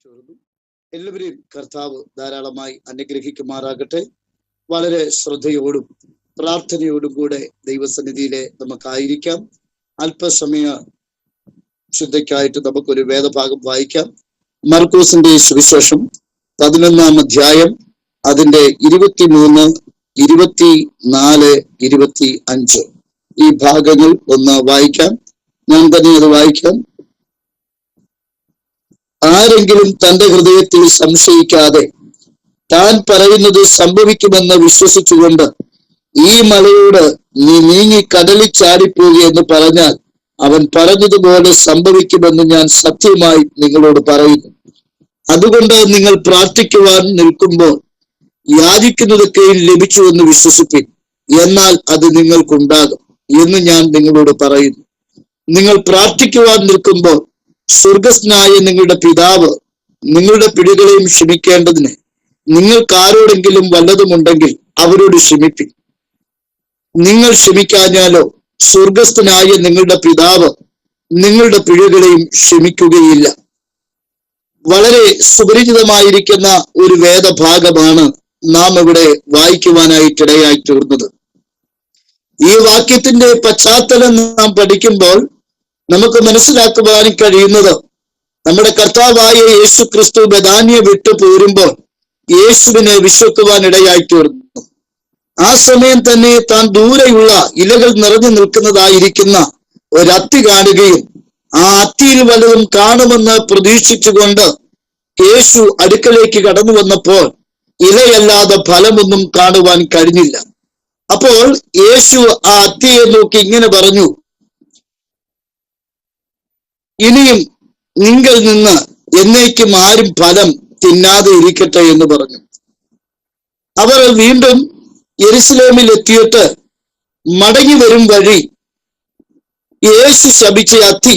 ചേർന്നു. എല്ലാവരെയും കർത്താവ് ധാരാളമായി അനുഗ്രഹിക്കുമാറാകട്ടെ. വളരെ ശ്രദ്ധയോടും പ്രാർത്ഥനയോടും കൂടെ ദൈവസന്നിധിയിലെ നമുക്കായിരിക്കാം. അല്പസമയ ശ്രദ്ധയ്ക്കായിട്ട് നമുക്കൊരു വേദഭാഗം വായിക്കാം. മർക്കോസിന്റെ സുവിശേഷം 11-ാം അധ്യായം, അതിന്റെ 23, 24, 25 ഈ ഭാഗങ്ങൾ ഒന്ന് വായിക്കാം. ഞാൻ തന്നെ അത് വായിക്കാം. ആരെങ്കിലും തന്റെ ഹൃദയത്തിൽ സംശയിക്കാതെ താൻ പറയുന്നത് സംഭവിക്കുമെന്ന് വിശ്വസിച്ചുകൊണ്ട് ഈ മലയോട് നീ നീങ്ങി കടലിൽ ചാടിപ്പോകുക എന്ന് പറഞ്ഞാൽ അവൻ പറഞ്ഞതുപോലെ സംഭവിക്കുമെന്ന് ഞാൻ സത്യമായി നിങ്ങളോട് പറയുന്നു. അതുകൊണ്ട് നിങ്ങൾ പ്രാർത്ഥിക്കുവാൻ നിൽക്കുമ്പോൾ യാചിക്കുന്നതൊക്കെ ലഭിച്ചുവെന്ന് വിശ്വസിപ്പിൻ, എന്നാൽ അത് നിങ്ങൾക്കുണ്ടാകും എന്ന് ഞാൻ നിങ്ങളോട് പറയുന്നു. നിങ്ങൾ പ്രാർത്ഥിക്കുവാൻ നിൽക്കുമ്പോൾ സ്വർഗസ്ഥനായ നിങ്ങളുടെ പിതാവ് നിങ്ങളുടെ പിഴകളെയും ക്ഷമിക്കേണ്ടതിന് നിങ്ങൾക്ക് ആരോടെങ്കിലും വല്ലതുമുണ്ടെങ്കിൽ അവരോട് ക്ഷമിപ്പിൻ. നിങ്ങൾ ക്ഷമിക്കാഞ്ഞാലോ സ്വർഗസ്ഥനായ നിങ്ങളുടെ പിതാവ് നിങ്ങളുടെ പിഴകളെയും ക്ഷമിക്കുകയില്ല. വളരെ സുപരിചിതമായിരിക്കുന്ന ഒരു വേദഭാഗമാണ് നാം ഇവിടെ വായിക്കുവാനായിട്ടിടയായി തീർന്നത്. ഈ വാക്യത്തിന്റെ പശ്ചാത്തലം നാം പഠിക്കുമ്പോൾ നമുക്ക് മനസ്സിലാക്കുവാൻ കഴിയുന്നത്, നമ്മുടെ കർത്താവായ യേശു ക്രിസ്തു ബഥാന്യ വിട്ടു പോരുമ്പോൾ യേശുവിനെ വിശ്വസിക്കുവാൻ ഇടയായി തീർന്നു. ആ സമയം തന്നെ താൻ ദൂരെയുള്ള ഇലകൾ നിറഞ്ഞു നിൽക്കുന്നതായിരിക്കുന്ന ഒരത്തി കാണുകയും ആ അത്തിയിൽ വല്ലതും കാണുമെന്ന് പ്രതീക്ഷിച്ചുകൊണ്ട് യേശു അടുക്കലേക്ക് കടന്നു വന്നപ്പോൾ ഇലയല്ലാതെ ഫലമൊന്നും കാണുവാൻ കഴിഞ്ഞില്ല. അപ്പോൾ യേശു ആ അത്തിയെ നോക്കി ഇങ്ങനെ പറഞ്ഞു, ഇനിയും നിങ്ങൾ നിന്ന് എന്നേക്കും ആരും ഫലം തിന്നാതെ ഇരിക്കട്ടെ എന്ന് പറഞ്ഞു. അവർ വീണ്ടും യെരുശലേമിൽ എത്തിയിട്ട് മടങ്ങി വരും വഴി യേശു ശപിച്ച അത്തി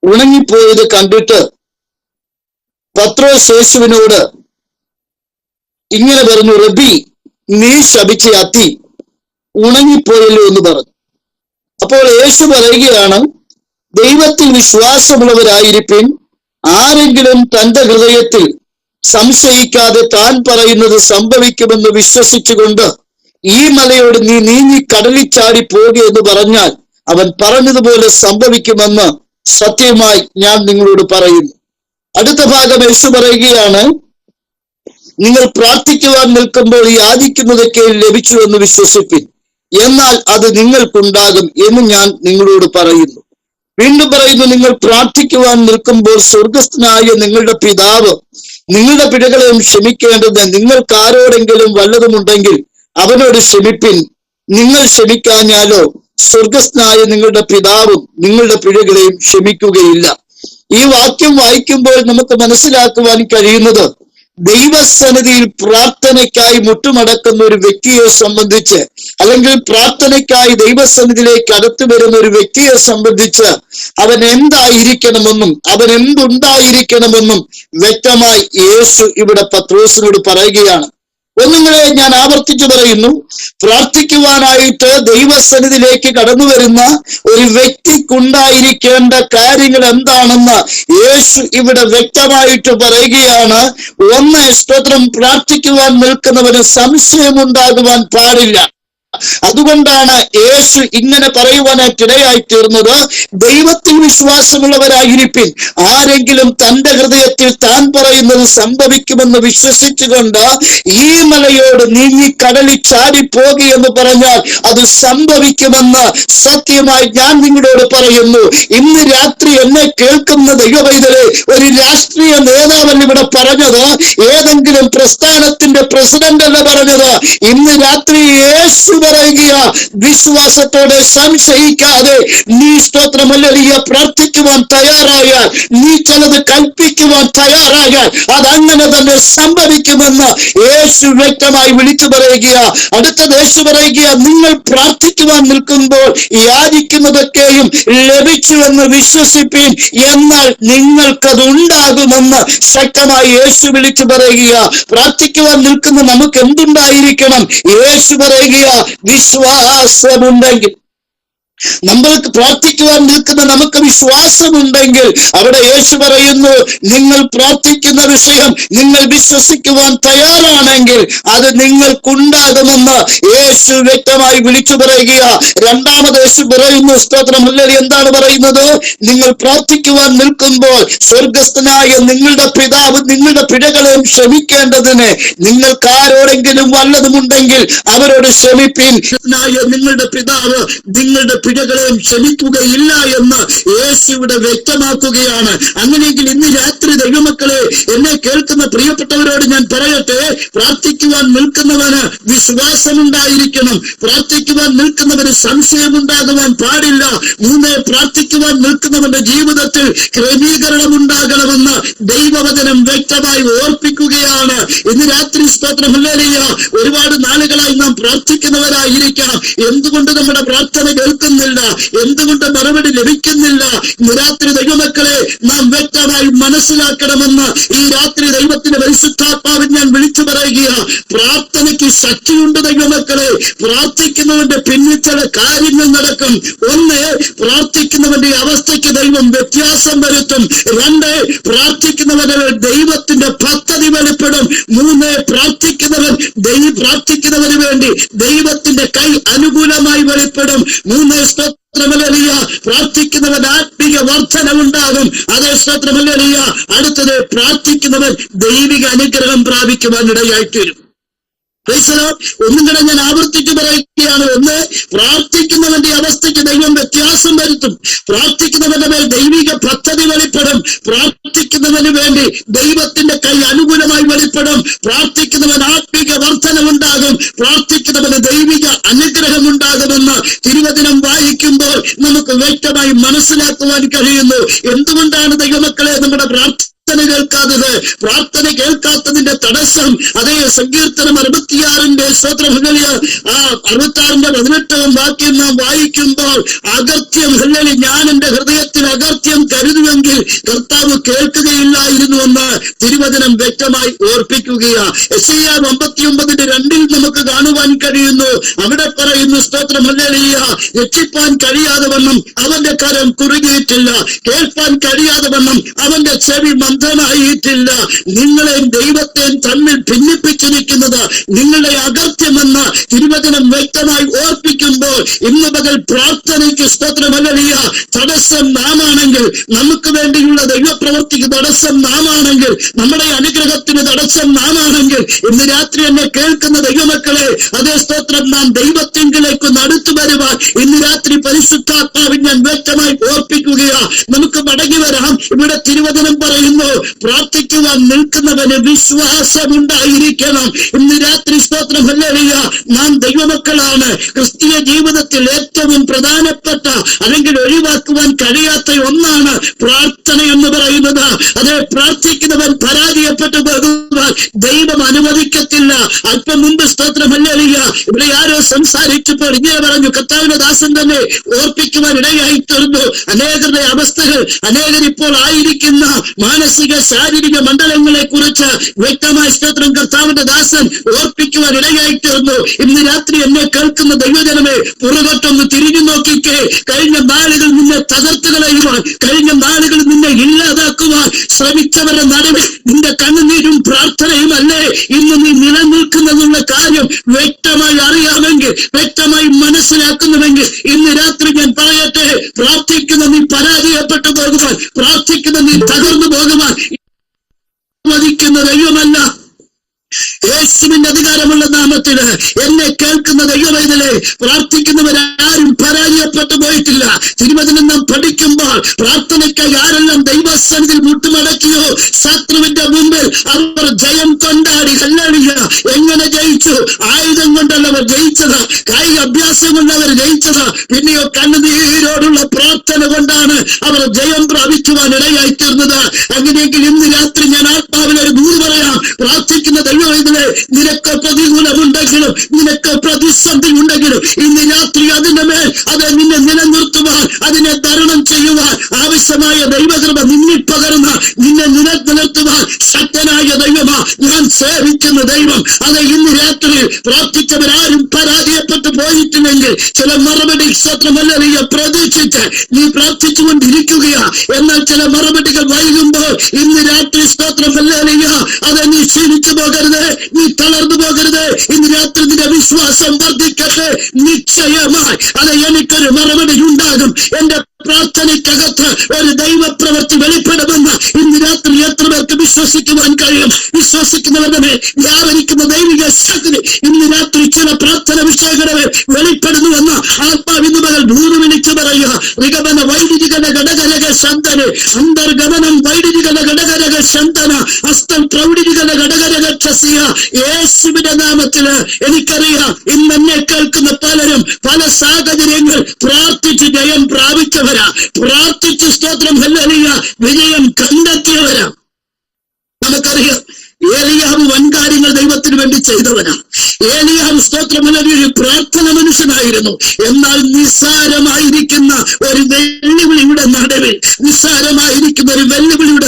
ഉണങ്ങിപ്പോയത് കണ്ടിട്ട് പത്രോസ് യേശുവിനോട് ഇങ്ങനെ പറഞ്ഞു, റബ്ബി, നീ ശപിച്ച അത്തി ഉണങ്ങിപ്പോയല്ലോ എന്ന് പറഞ്ഞു. അപ്പോൾ യേശു പറയുകയാണ്, ദൈവത്തിൽ വിശ്വാസമുള്ളവരായിരിപ്പിൻ. ആരെങ്കിലും തന്റെ ഹൃദയത്തിൽ സംശയിക്കാതെ താൻ പറയുന്നത് സംഭവിക്കുമെന്ന് വിശ്വസിച്ചുകൊണ്ട് ഈ മലയോട് നീ നീങ്ങി കടലിൽ ചാടി പോകുക എന്ന് പറഞ്ഞാൽ അവൻ പറഞ്ഞതുപോലെ സംഭവിക്കുമെന്ന് സത്യമായി ഞാൻ നിങ്ങളോട് പറയുന്നു. അടുത്ത ഭാഗം യേശു പറയുകയാണ്, നിങ്ങൾ പ്രാർത്ഥിക്കുവാൻ നിൽക്കുമ്പോൾ യാചിക്കുന്നതൊക്കെ ലഭിച്ചുവെന്ന് വിശ്വസിപ്പിൻ, എന്നാൽ അത് നിങ്ങൾക്കുണ്ടാകും എന്ന് ഞാൻ നിങ്ങളോട് പറയുന്നു. വീണ്ടും പറയുന്നു, നിങ്ങൾ പ്രാർത്ഥിക്കുവാൻ നിൽക്കുമ്പോൾ സ്വർഗസ്ഥനായ നിങ്ങളുടെ പിതാവ് നിങ്ങളുടെ പിഴകളെയും ക്ഷമിക്കേണ്ടത് നിങ്ങൾക്ക് ആരോടെങ്കിലും വല്ലതുമുണ്ടെങ്കിൽ അവനോട് ക്ഷമിപ്പിൻ. നിങ്ങൾ ക്ഷമിക്കാഞ്ഞാലോ സ്വർഗസ്ഥനായ നിങ്ങളുടെ പിതാവും നിങ്ങളുടെ പിഴകളെയും ക്ഷമിക്കുകയില്ല. ഈ വാക്യം വായിക്കുമ്പോൾ നമുക്ക് മനസ്സിലാക്കുവാൻ കഴിയുന്നത്, ദൈവസന്നിധിയിൽ പ്രാർത്ഥനയ്ക്കായി മുട്ടുമടക്കുന്ന ഒരു വ്യക്തിയെ സംബന്ധിച്ച്, അല്ലെങ്കിൽ പ്രാർത്ഥനയ്ക്കായി ദൈവസന്നിധിയിലേക്ക് അടുത്തു വരുന്ന ഒരു വ്യക്തിയെ സംബന്ധിച്ച് അവൻ എന്തായിരിക്കണമെന്നും അവൻ എന്തുണ്ടായിരിക്കണമെന്നും വ്യക്തമായി യേശു ഇവിടെ പത്രോസിനോട് പറയുകയാണ്. ഒന്നുങ്ങളെ ഞാൻ ആവർത്തിച്ചു പറയുന്നു, പ്രാർത്ഥിക്കുവാനായിട്ട് ദൈവസന്നിധിയിലേക്ക് കടന്നു വരുന്ന ഒരു വ്യക്തിക്കുണ്ടായിരിക്കേണ്ട കാര്യങ്ങൾ എന്താണെന്ന് യേശു ഇവിടെ വ്യക്തമായിട്ട് പറയുകയാണ്. ഒന്ന്, സ്തോത്രം, പ്രാർത്ഥിക്കുവാൻ നിൽക്കുന്നവന് സംശയമുണ്ടാകുവാൻ പാടില്ല. അതുകൊണ്ടാണ് യേശു ഇങ്ങനെ പറയുവാനായിട്ടിടയായി തീർന്നത്, ദൈവത്തിൽ വിശ്വാസമുള്ളവരായിരിപ്പിൻ. ആരെങ്കിലും തന്റെ ഹൃദയത്തിൽ താൻ പറയുന്നത് സംഭവിക്കുമെന്ന് വിശ്വസിച്ചുകൊണ്ട് ഈ മലയോട് നീങ്ങി കടലിൽ ചാടിപ്പോകുക എന്ന് പറഞ്ഞാൽ അത് സംഭവിക്കുമെന്ന് സത്യമായി ഞാൻ നിങ്ങളോട് പറയുന്നു. ഇന്ന് രാത്രി എന്നെ കേൾക്കുന്ന ദൈവവൈതലെ, ഒരു രാഷ്ട്രീയ നേതാവല്ല ഇവിടെ പറഞ്ഞത്, ഏതെങ്കിലും പ്രസ്ഥാനത്തിന്റെ പ്രസിഡന്റ് അല്ല പറഞ്ഞത്. ഇന്ന് രാത്രി യേശു പറയുക, വിശ്വാസത്തോടെ സംശയിക്കാതെ നീ സ്തോത്രമല്ലിയ പ്രാർത്ഥിക്കുവാൻ തയ്യാറായാൽ, നീ ചിലത് കൽപ്പിക്കുവാൻ തയ്യാറായാൽ അതങ്ങനെ തന്നെ സംഭവിക്കുമെന്ന് യേശു വ്യക്തമായി വിളിച്ചു പറയുക. അടുത്ത യേശു പറയുക, നിങ്ങൾ പ്രാർത്ഥിക്കുവാൻ നിൽക്കുമ്പോൾ യാചിക്കുന്നതൊക്കെയും ലഭിച്ചുവെന്ന് വിശ്വസിപ്പീൻ, എന്നാൽ നിങ്ങൾക്കത് ഉണ്ടാകുമെന്ന് ശക്തമായി യേശു വിളിച്ചു പറയുക. പ്രാർത്ഥിക്കുവാൻ നിൽക്കുന്ന നമുക്ക് എന്തുണ്ടായിരിക്കണം? യേശു പറയുക, വിശ്വാസമുണ്ടെങ്കിൽ നമ്മൾക്ക് പ്രാർത്ഥിക്കുവാൻ നിൽക്കുന്ന നമുക്ക് വിശ്വാസമുണ്ടെങ്കിൽ അവിടെ യേശു പറയുന്നു, നിങ്ങൾ പ്രാർത്ഥിക്കുന്ന വിഷയം നിങ്ങൾ വിശ്വസിക്കുവാൻ തയ്യാറാണെങ്കിൽ അത് നിങ്ങൾക്കുണ്ടാകുമെന്ന് യേശു വ്യക്തമായി വിളിച്ചു പറയുക. രണ്ടാമത് യേശു പറയുന്നു, സ്തോത്രം ഹല്ലേലൂയ, എന്താണ് പറയുന്നത്? നിങ്ങൾ പ്രാർത്ഥിക്കുവാൻ നിൽക്കുമ്പോൾ സ്വർഗസ്ഥനായ നിങ്ങളുടെ പിതാവ് നിങ്ങളുടെ പിഴകളെയും ക്ഷമിക്കേണ്ടതിന് നിങ്ങൾക്ക് ആരോടെങ്കിലും വല്ലതുമുണ്ടെങ്കിൽ അവരോട് ക്ഷമിപ്പിൻ. നിങ്ങളുടെ പിതാവ് നിങ്ങളുടെ പിഴകളെയും ക്ഷമിക്കുകയില്ല എന്ന് യേശുവിടെ വ്യക്തമാക്കുകയാണ്. അങ്ങനെയെങ്കിൽ ഇന്ന് രാത്രി ദൈവമക്കളെ, എന്നെ കേൾക്കുന്ന പ്രിയപ്പെട്ടവരോട് ഞാൻ പറയട്ടെ, പ്രാർത്ഥിക്കുവാൻ നിൽക്കുന്നവന് വിശ്വാസമുണ്ടായിരിക്കണം. പ്രാർത്ഥിക്കുവാൻ നിൽക്കുന്നവന് സംശയമുണ്ടാകുവാൻ പാടില്ല. പ്രാർത്ഥിക്കുവാൻ നിൽക്കുന്നവന്റെ ജീവിതത്തിൽ ക്രമീകരണം ഉണ്ടാകണമെന്ന് ദൈവവചനം വ്യക്തമായി ഓർപ്പിക്കുകയാണ്. ഇന്ന് രാത്രി സ്തോത്രം ഹല്ലേലൂയ, ഒരുപാട് നാളുകളായി നാം പ്രാർത്ഥിക്കുന്നവരായിരിക്കാം. എന്തുകൊണ്ട് നമ്മുടെ പ്രാർത്ഥന കേൾക്കുന്നില്ല? എന്തുകൊണ്ട് മറുപടി ലഭിക്കുന്നില്ല? ഇന്ന് രാത്രി ദൈവമക്കളെ, നാം വ്യക്തമായി മനസ്സിലാക്കണമെന്ന് ഈ രാത്രി ദൈവത്തിന്റെ പരിശുദ്ധാത്മാവിൽ ഞാൻ വിളിച്ചു പറയുക. പ്രാർത്ഥനയ്ക്ക് ശക്തിയുണ്ട് ദൈവമക്കളെ. പ്രാർത്ഥിക്കുന്നവന്റെ പിന്നിൽ ചില കാര്യങ്ങൾ നടക്കും. ഒന്ന്, പ്രാർത്ഥിക്കുന്നവന്റെ അവസ്ഥയ്ക്ക് ദൈവം വ്യത്യാസം വരുത്തും. രണ്ട്, പ്രാർത്ഥിക്കുന്നവന് ദൈവത്തിന്റെ പദ്ധതി വെളിപ്പെടും. മൂന്ന്, പ്രാർത്ഥിക്കുന്നവന് വേണ്ടി ദൈവത്തിന്റെ കൈ അനുകൂലമായി വെളിപ്പെടും. മൂന്ന്, സ്തോത്രമല്ലേലൂയ, പ്രാർത്ഥിക്കുന്നവൻ ആത്മീയ വർധനമുണ്ടാകും. അതേ സ്തോത്രമല്ലേലൂയ. അടുത്തത്, പ്രാർത്ഥിക്കുന്നവൻ ദൈവിക അനുഗ്രഹം പ്രാപിക്കുവാൻ ഇടയായിത്തീരും. ഒന്നും കൂടെ ഞാൻ ആവർത്തിച്ച് പറയുകയാണ്. ഒന്ന്, പ്രാർത്ഥിക്കുന്നവന്റെ അവസ്ഥയ്ക്ക് ദൈവം വ്യത്യാസം വരുത്തും. പ്രാർത്ഥിക്കുന്നവന്റെ മേൽ ദൈവിക പദ്ധതി വെളിപ്പെടും. പ്രാർത്ഥിക്കുന്നവന് വേണ്ടി ദൈവത്തിന്റെ കൈ അനുകൂലമായി വെളിപ്പെടും. പ്രാർത്ഥിക്കുന്നവൻ ആത്മീക വർധനമുണ്ടാകും. പ്രാർത്ഥിക്കുന്നവന് ദൈവിക അനുഗ്രഹം ഉണ്ടാകുമെന്ന് തിരുവചനം വായിക്കുമ്പോൾ നമുക്ക് വ്യക്തമായി മനസ്സിലാക്കുവാൻ കഴിയുന്നു. എന്തുകൊണ്ടാണ് ദൈവമക്കളെ നമ്മുടെ പ്രാർത്ഥന കേൾക്കാത്തത്? പ്രാർത്ഥന കേൾക്കാത്തതിന്റെ തടസ്സം, അതേ സങ്കീർത്തനം 66 സ്തോത്രം ഹല്ലേലൂയ 66 18 വാക്യം നാം വായിക്കുമ്പോൾ, അകർത്യം ഹല്ലേലൂയ, ഞാൻ എന്റെ ഹൃദയത്തിൽ അകർത്യം കരുതുമെങ്കിൽ കർത്താവ് കേൾക്കുകയില്ലായിരുന്നു എന്ന് തിരുവചനം വ്യക്തമായി ഓർപ്പിക്കുകയാണ്. യെശയ്യാ 59:2 നമുക്ക് കാണുവാൻ കഴിയുന്നു. അവിടെ പറയുന്നു, സ്തോത്രം ഹല്ലേലൂയ, രക്ഷിപ്പാൻ കഴിയാതെ വണ്ണം അവന്റെ കരം കുറുകിയിട്ടില്ല, കേൾപ്പാൻ കഴിയാതെ വണ്ണം അവന്റെ ചെവി മന്ദമായിട്ടില്ല. നിങ്ങളെയും ദൈവത്തെയും തമ്മിൽ ഭിന്നിപ്പിച്ചിരിക്കുന്നത് നിങ്ങളുടെ അകർത്യമെന്ന് തിരുവചനം വ്യക്തമായി ഓർപ്പിക്കുമ്പോൾ, ഇന്ന് പകൽ പ്രാർത്ഥനയ്ക്ക് സ്തോത്രം ഹല്ലേലൂയ തടസ്സം നാമാണെങ്കിൽ, നമുക്ക് വേണ്ടിയുള്ള ദൈവപ്രവൃത്തിക്ക് തടസ്സം നാമാണെങ്കിൽ, നമ്മുടെ അനുഗ്രഹത്തിന് തടസ്സം നാമാണെങ്കിൽ, ഇന്ന് രാത്രി എന്നെ കേൾക്കുന്ന ദൈവമക്കളെ, അതേ സ്തോത്രം, നാം ദൈവത്തിങ്കിലേക്ക് അടുത്തു വരുവാൻ ഇന്ന് രാത്രി പരിശുദ്ധാത്മാവിൽ ഞാൻ വ്യക്തമായി ഓർപ്പിക്കുകയാ. നമുക്ക് മടങ്ങി വരാം. ഇവിടെ തിരുവചനം പറയുന്നു, പ്രാർത്ഥിക്കുവാൻ നിൽക്കുന്നവന് വിശ്വാസമുണ്ടായിരിക്കണം. ഇന്ന് രാത്രി സ്തോത്രം ഹല്ലേലൂയ, നാം ദൈവമക്കളാണ്. ക്രിസ്തീയ ജീവിതത്തിൽ ഏറ്റവും പ്രധാനപ്പെട്ട അല്ലെങ്കിൽ ഒഴിവാക്കുവാൻ കഴിയാത്ത ഒന്നാണ് പ്രാർത്ഥന എന്ന് പറയുന്നത്. അത് പ്രാർത്ഥിക്കുന്നവൻ പരാജയപ്പെട്ടു പോകുവാൻ ദൈവം അനുവദിക്കത്തില്ല. അല്പം മുമ്പ് സ്തോത്രം ഹല്ലേലൂയ ഇവിടെ ആരോ സംസാരിച്ചപ്പോൾ ഇങ്ങനെ പറഞ്ഞു, കർത്താവിന്റെ ദാസൻ തന്നെ ഓർപ്പിക്കുവാൻ ഇടയായി തീർന്നു. അനേകരുടെ അവസ്ഥകൾ, അനേകർ ഇപ്പോൾ ആയിരിക്കുന്ന മാനസിക ശാരീരിക മണ്ഡലങ്ങളെ കുറിച്ച് വ്യക്തമായ സ്തോത്രം കർത്താവിന്റെ ദാസൻ ഓർപ്പിക്കുവാൻ ഇടയായി തീർന്നു. ഇന്ന് രാത്രി എന്നെ കേൾക്കുന്ന ദൈവജനമേ, പുറകോട്ടൊന്ന് തിരിഞ്ഞു നോക്കിക്കേ. കഴിഞ്ഞ നാളുകൾ നിന്നെ തകർത്ത് കളയുവാൻ, കഴിഞ്ഞ നാളുകൾ നിന്നെ ഇല്ലാതാക്കുവാൻ ശ്രമിച്ചവരുടെ നടുവിൽ നിന്റെ കണ്ണുനീരും പ്രാർത്ഥനയും അല്ലേ ഇന്ന് നീ നിലനിൽക്കുന്നതെന്നുള്ള കാര്യം വ്യക്തമായി അറിയാമെങ്കിൽ, വ്യക്തമായി മനസ്സിലാക്കുന്നുവെങ്കിൽ, ഇന്ന് രാത്രി ഞാൻ പറയട്ടെ, പ്രാർത്ഥിക്കുന്ന നീ പരാജയപ്പെട്ടു പോകുവാൻ, പ്രാർത്ഥിക്കുന്ന നീ തകർന്നു പോകുവാൻ വധിക്കുന്ന ദൈവമല്ല. യേശുവിന്റെ അധികാരമുള്ള നാമത്തില് എന്നെ കേൾക്കുന്ന ദൈവവേദനെ, പ്രാർത്ഥിക്കുന്നവരാരും പരാജയപ്പെട്ടു പോയിട്ടില്ല. തിരുവചനം നാം പഠിക്കുമ്പോൾ പ്രാർത്ഥനയ്ക്കായി ആരെല്ലാം ദൈവസന്നിധിയിൽ മുട്ടുമടക്കിയോ, ശത്രുവിന്റെ മുമ്പിൽ അവർ ജയം കൊണ്ടാടി. ഹല്ലേലൂയ. എങ്ങനെ ജയിച്ചു? ആയുധം കൊണ്ടല്ല അവർ ജയിച്ചത്, കായിക അഭ്യാസം കൊണ്ടവർ ജയിച്ചത്, പിന്നെയോ കണ്ണുനീരോടുള്ള പ്രാർത്ഥന കൊണ്ടാണ് അവർ ജയം പ്രാപിക്കുവാൻ ഇടയായി തീർന്നത്. അങ്ങനെയെങ്കിൽ ഇന്ന് രാത്രി ഞാൻ ആത്മാവിൽ ഒരു ദൂത് പറയാം. പ്രാർത്ഥിക്കുന്ന ദൈവവേദനെ, നിനക്ക് പ്രതികൂലമുണ്ടെങ്കിലും, നിനക്ക് പ്രതിസന്ധി ഉണ്ടെങ്കിലും, ഇന്ന് രാത്രി അതിന്റെ മേൽ അത് നിന്നെ നിലനിർത്തുവാൻ, അതിനെ തരണം ചെയ്യുവാൻ ആവശ്യമായ ദൈവകൃപ നിന്നിൽ പകർന്ന് നിന്നെ നിലനിർത്തുവാൻ ശക്തനായ ദൈവമാ ഞാൻ സേവിക്കുന്ന ദൈവം. അത് ഇന്ന് രാത്രി പ്രാർത്ഥിച്ചവരാരും പരാജയപ്പെട്ടു പോയിട്ടില്ലെങ്കിൽ ചില മറുപടി സ്തോത്രമല്ല പ്രതീക്ഷിച്ച് നീ പ്രാർത്ഥിച്ചുകൊണ്ടിരിക്കുകയാ. എന്നാൽ ചില മറുപടികൾ വൈകുമ്പോൾ ഇന്ന് രാത്രി സ്തോത്രമല്ല അത് നീ ക്ഷീണിച്ചു പോകരുത്, നീ തളർന്നു പോകരുത്. ഇന്ന് രാത്രി നിന്റെ വിശ്വാസം വർദ്ധിക്കട്ടെ. നിശ്ചയമായി അത് എനിക്കൊരു മറുപടി ഉണ്ടാകും. എന്റെ പ്രാർത്ഥനയ്ക്കകത്ത് ഒരു ദൈവപ്രവൃത്തി വെളിപ്പെടുമെന്ന് ഇന്ന് രാത്രി എത്ര പേർക്ക് വിശ്വസിക്കുവാൻ കഴിയും? വിശ്വസിക്കുന്നവരുടെ മേൽ വ്യാപരിക്കുന്ന ദൈവിക ശക്തി ഇന്ന് രാത്രി ചില പ്രാർത്ഥന വിഷയങ്ങളെ വെളിപ്പെടുന്നുവെന്ന് ആത്മാവിന്ന് മകൾ ഭൂമി വിളിച്ചു പറയുക. നിഗമന വൈദികന ഘടകരക ശന്തന അന്തർഗമനം വൈദികന ഘടകരക ശന്തന ഹസ്തം പ്രൗഢികന ഘടകരക ക്ഷസിയ. യേശുവിന്റെ നാമത്തില് എനിക്കറിയാം ഇന്ന് എന്നെ കേൾക്കുന്ന പലരും പല സാഹചര്യങ്ങൾ പ്രാർത്ഥിച്ച് ജയം പ്രാപിച്ചവരാ, പ്രാർത്ഥിച്ച് സ്തോത്രം ഹല്ലേലൂയ വിജയം കണ്ടെത്തിയവരാ. നമുക്കറിയാം ഏലിയാവ് വൻകാര്യങ്ങൾ ദൈവത്തിന് വേണ്ടി ചെയ്തവനാ. ഏലിയാവ് സ്തോത്രമല്ലൊരു പ്രാർത്ഥന മനുഷ്യനായിരുന്നു. എന്നാൽ നിസ്സാരമായിരിക്കുന്ന ഒരു വെല്ലുവിളിയുടെ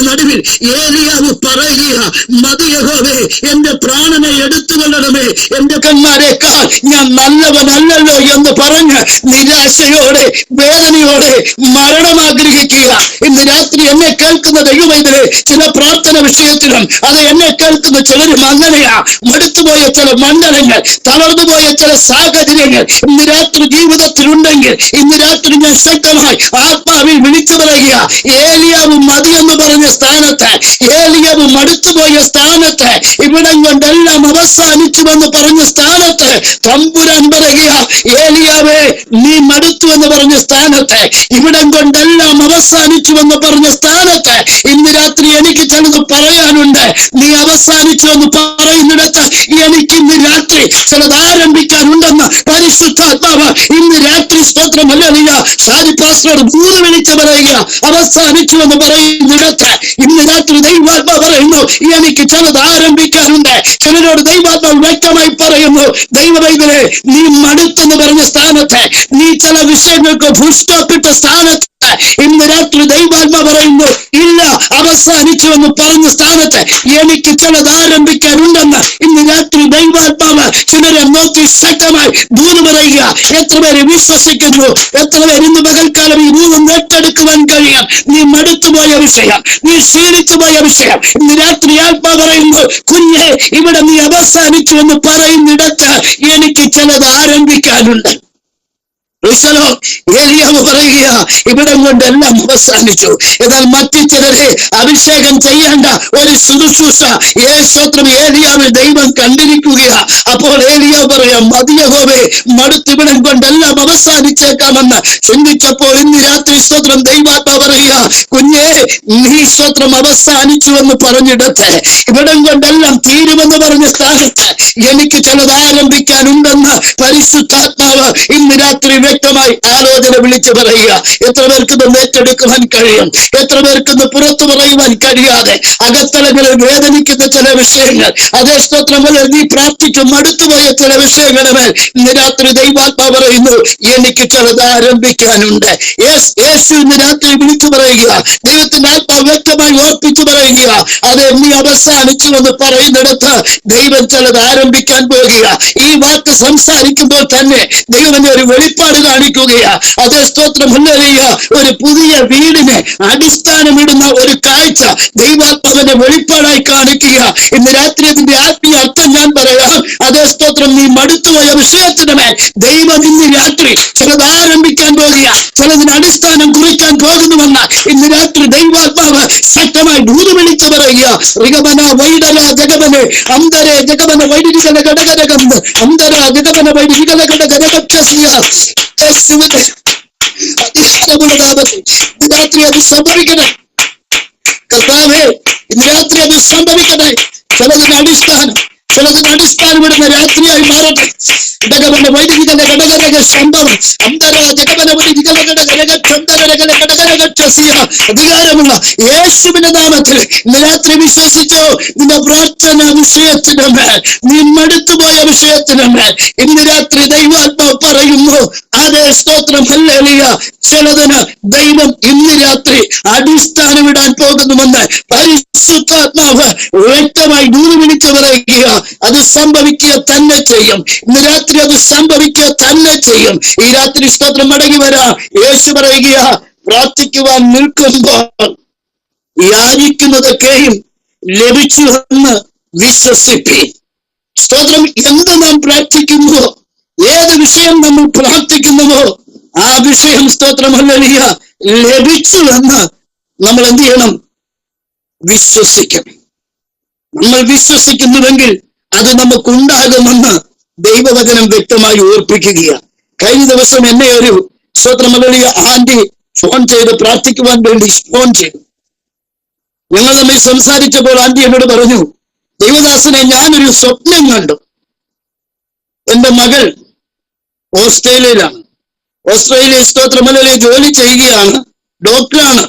നടുവിൽ ഏലിയാവ് പറയുക, മതി യഹോവേ, എന്റെ പ്രാണനെ എടുത്തുകൊള്ളണമേ, എന്റെ കന്മാരെക്കാൾ ഞാൻ നല്ലവനല്ലല്ലോ എന്ന് പറഞ്ഞ് നിരാശയോടെ വേദനയോടെ മരണം ആഗ്രഹിക്കുക. ഇന്ന് രാത്രി എന്നെ കേൾക്കുന്ന ദൈവമൈതലേ, ചില പ്രാർത്ഥന വിഷയത്തിലും അത് എന്നെ കേൾക്കുന്ന ചിലരും അങ്ങനെയാ. മടുത്തുപോയ ചില മണ്ഡലങ്ങൾ, തളർന്നുപോയ ചില സാഹചര്യങ്ങൾ ഇന്ന് രാത്രി ജീവിതത്തിലുണ്ടെങ്കിൽ ഇന്ന് രാത്രി ഞാൻ ശക്തമായി ആത്മാവിൽ വിളിച്ചു പറയുക, ഏലിയാവ് മതിയെന്ന് പറഞ്ഞ സ്ഥാനത്ത്, ഏലിയാവ് മടുത്തുപോയ സ്ഥാനത്ത്, ഇവിടം കൊണ്ടെല്ലാം അവസാനിച്ചുവെന്ന് പറഞ്ഞ സ്ഥാനത്ത് തമ്പുരാൻ പറയുക, ഏലിയാവേ നീ മടുത്തു എന്ന് പറഞ്ഞ സ്ഥാനത്ത്, ഇവിടം കൊണ്ടെല്ലാം അവസാനിച്ചുവെന്ന് പറഞ്ഞ സ്ഥാനത്ത് ഇന്ന് രാത്രി എനിക്ക് ചിലത് പറയാനുണ്ട്. നീ അവസാനിച്ചു എന്ന് പറയുന്നിടത്ത് എനിക്ക് ഇന്ന് രാത്രി ചിലത് ആരംഭിക്കാനുണ്ടെന്ന് പരിശുദ്ധാത്മാവ് ഇന്ന് രാത്രി സ്തോത്രമല്ല ഷാജി പാസ്റ്റർ ഭൂമി വിളിച്ച് പറയുക, അവസാനിച്ചു എന്ന് പറയുന്നിടത്ത് ഇന്ന് രാത്രി ദൈവാത്മാവ് പറയുന്നു എനിക്ക് ചിലത് ആരംഭിക്കാനുണ്ട്. ചിലരോട് ദൈവാത്മാവ് വ്യക്തമായി പറയുന്നു, ദൈവവൈദ്യരെ നീ മടുത്തെന്ന് പറഞ്ഞ സ്ഥാനത്ത്, നീ ചില വിഷയങ്ങൾക്ക് ഫുൾ സ്റ്റോപ്പ് ഇട്ട സ്ഥാനത്ത് ഇന്ന് രാത്രി ദൈവാത്മാവ് പറയുന്നു, ഇല്ല അവസാനിച്ചു എന്ന് പറഞ്ഞ സ്ഥാനത്ത് എനിക്ക് ചിലത് ആരംഭിക്കാനുണ്ടെന്ന് ഇന്ന് രാത്രി ദൈവാത്മാവ് ചിലരെ നോക്കി ശക്തമായി ദൂത് പറയുക. എത്ര പേര് വിശ്വസിക്കുന്നു? എത്ര പേര് ഇന്ന് പകൽക്കാലം ഈ ദൂത് നേട്ടെടുക്കുവാൻ കഴിയാം? നീ മടുത്തുപോയ വിഷയം, നീ ക്ഷീണിച്ചുപോയ വിഷയം ഇന്ന് രാത്രി ആത്മാവ് പറയുന്നു, കുഞ്ഞെ ഇവിടെ നീ അവസാനിച്ചു എന്ന് പറയുന്നിടത്ത് എനിക്ക് ചിലത് ആരംഭിക്കാനുണ്ട്. ഏലിയാവ് പറയുക, ഇവിടം കൊണ്ടെല്ലാം അവസാനിച്ചു. എന്നാൽ മറ്റു ചിലരെ അഭിഷേകം ചെയ്യേണ്ട ഒരു ശുശ്രൂഷ യേശോത്രം ഏലിയാവിൽ ദൈവം കണ്ടിരിക്കുകയാ. അപ്പോൾ ഏലിയാവ് പറയാം, മതി യഹോവേ, മടുത്തിവിടം കൊണ്ടെല്ലാം അവസാനിച്ചേക്കാമെന്ന് ചിന്തിച്ചപ്പോൾ ഇന്ന് രാത്രി സ്തോത്രം ദൈവാത്മാവ് പറയുക, കുഞ്ഞേ നീ സ്തോത്രം അവസാനിച്ചു എന്ന് പറഞ്ഞിടത്ത്, ഇവിടം കൊണ്ടെല്ലാം തീരുമെന്ന് പറഞ്ഞ സ്ഥാനത്ത് എനിക്ക് ചിലത് ആരംഭിക്കാനുണ്ടെന്ന് പരിശുദ്ധാത്മാവ് ഇന്ന് രാത്രി വ്യക്തമായി ആലോചന വിളിച്ചു പറയുക. എത്ര പേർക്കൊന്ന് ഏറ്റെടുക്കുവാൻ കഴിയും? എത്ര പേർക്കൊന്ന് പുറത്തു പറയുവാൻ കഴിയാതെ അകത്തലങ്ങളിൽ വേദനിക്കുന്ന ചില വിഷയങ്ങൾ, അതേ സ്തോത്രങ്ങളിൽ നീ പ്രാർത്ഥിക്കും മടുത്തുപോയ ചില വിഷയങ്ങളുമേൽ ഇന്ന് രാത്രി ദൈവാത്മാവ് പറയുന്നു, എനിക്ക് ചിലത് ആരംഭിക്കാനുണ്ട്. യേശു ഇന്ന് രാത്രി വിളിച്ചു പറയുക, ദൈവത്തിന്റെ ആത്മാവ് വ്യക്തമായി ഓർപ്പിച്ചു പറയുക, അത് നീ അവസാനിച്ചു എന്ന് പറയുന്നിടത്ത് ദൈവം ചിലത് ആരംഭിക്കാൻ പോകുക. ഈ വാക്ക് സംസാരിക്കുമ്പോൾ തന്നെ ദൈവന്റെ ഒരു വെളിപ്പാട് കാണിക്കുകയാ. അതേ സ്തോത്രം ഹല്ലേലൂയ. ഒരു പുതിയ വീടിന് അടിസ്ഥാനമിടുന്ന ഒരു കാഴ്ച ദൈവാത്മാവിന്റെ വെളിപ്പാടായി കാണിക്കുക. ഇന്ന് രാത്രി അതിന്റെ ആത്മീയ അർത്ഥം ഞാൻ പറയാം. അതേ സ്തോത്രം, നീ മടുത്തുപോയ വിഷയത്തിന് മേൽ ദൈവം ഇന്ന് രാത്രി ചിലത് ആരംഭിക്കാൻ പോകുക, ചിലതിന് അടിസ്ഥാനം കുറിക്കാൻ പോകുന്നുവെന്ന് ഇന്ന് രാത്രി ദൈവാത്മാവ് ശക്തമായി ഭൂമി വിളിച്ചു പറയുക. ഋഗമന വൈഡല ജഗമനെ അന്തരെ ജഗമന വൈദികല ഘടകരകം അന്തര ജഗമന വൈദികല ഘടകരകക്ഷസിയ അധികാരമുള്ള നാമത്തിൽ ഇന്ന് രാത്രി അത് സംഭവിക്കണേ. കർത്താവേ, ഇന്ന് രാത്രി അത് സംഭവിക്കണേ. ചിലതിന് അടിസ്ഥാനമിടുന്ന രാത്രിയായി മാറട്ടെ. ജഗമന വൈദികല ഘടകരക സംഭവം അന്തര ജഗമന വൈദികല ഘടകരക ചന്ദ്രരകല ഘടകരക അധികാരമുള്ള യേശുവിന്റെ നാമത്തിൽ ഇന്ന് രാത്രി വിശ്വസിച്ചോ, നിന്റെ പ്രാർത്ഥന വിഷയത്തിന് മേൽ, നീ മടുത്തുപോയ വിഷയത്തിന് മേൽ ഇന്ന് രാത്രി ദൈവാത്മാവ് പറയുന്നു. അതേ സ്തോത്രം, ഹല്ലേലൂയ. ചിലതിന് ദൈവം ഇന്ന് രാത്രി അടിസ്ഥാനമിടാൻ പോകുന്നുവെന്ന് പരിശുദ്ധാത്മാവ് വ്യക്തമായി ദൂരെ വിളിച്ചു പറയുക. അത് സംഭവിക്കുക തന്നെ ചെയ്യും. ഇന്ന് രാത്രി അത് സംഭവിക്കുക തന്നെ ചെയ്യും. ഈ രാത്രി സ്തോത്രം മടങ്ങി വരാം. യേശു പറയുക, പ്രാർത്ഥിക്കുവാൻ നിൽക്കുമ്പോൾ യാചിക്കുന്നതൊക്കെയും ലഭിച്ചു എന്ന് വിശ്വസിപ്പി. സ്തോത്രം, എന്ത് നാം പ്രാർത്ഥിക്കുന്നുവോ, ഏത് വിഷയം നമ്മൾ പ്രാർത്ഥിക്കുന്നുവോ ആ വിഷയം സ്തോത്രം ഹല്ലേലൂയ ലഭിച്ചു എന്ന് നമ്മൾ എന്ത് ചെയ്യണം? വിശ്വസിക്കണം. നമ്മൾ വിശ്വസിക്കുന്നുവെങ്കിൽ അത് നമുക്കുണ്ടാകുമെന്ന് ദൈവവചനം വ്യക്തമായി ഓർപ്പിക്കുകയാണ്. കഴിഞ്ഞ ദിവസം എന്നെ ഒരു സ്തോത്രം ഹല്ലേലൂയ ആന്റി ഫോൺ ചെയ്ത് പ്രാർത്ഥിക്കുവാൻ വേണ്ടി ഫോൺ ചെയ്തു. ഞങ്ങൾ തമ്മിൽ സംസാരിച്ചപ്പോൾ ആന്റി എന്നോട് പറഞ്ഞു, ദൈവദാസനെ, ഞാനൊരു സ്വപ്നം കണ്ടു. എന്റെ മകൾ ഓസ്ട്രേലിയയിലാണ്. ഓസ്ട്രേലിയ സ്തോത്രം ഹല്ലേലൂയ ജോലി ചെയ്യുകയാണ്, ഡോക്ടറാണ്.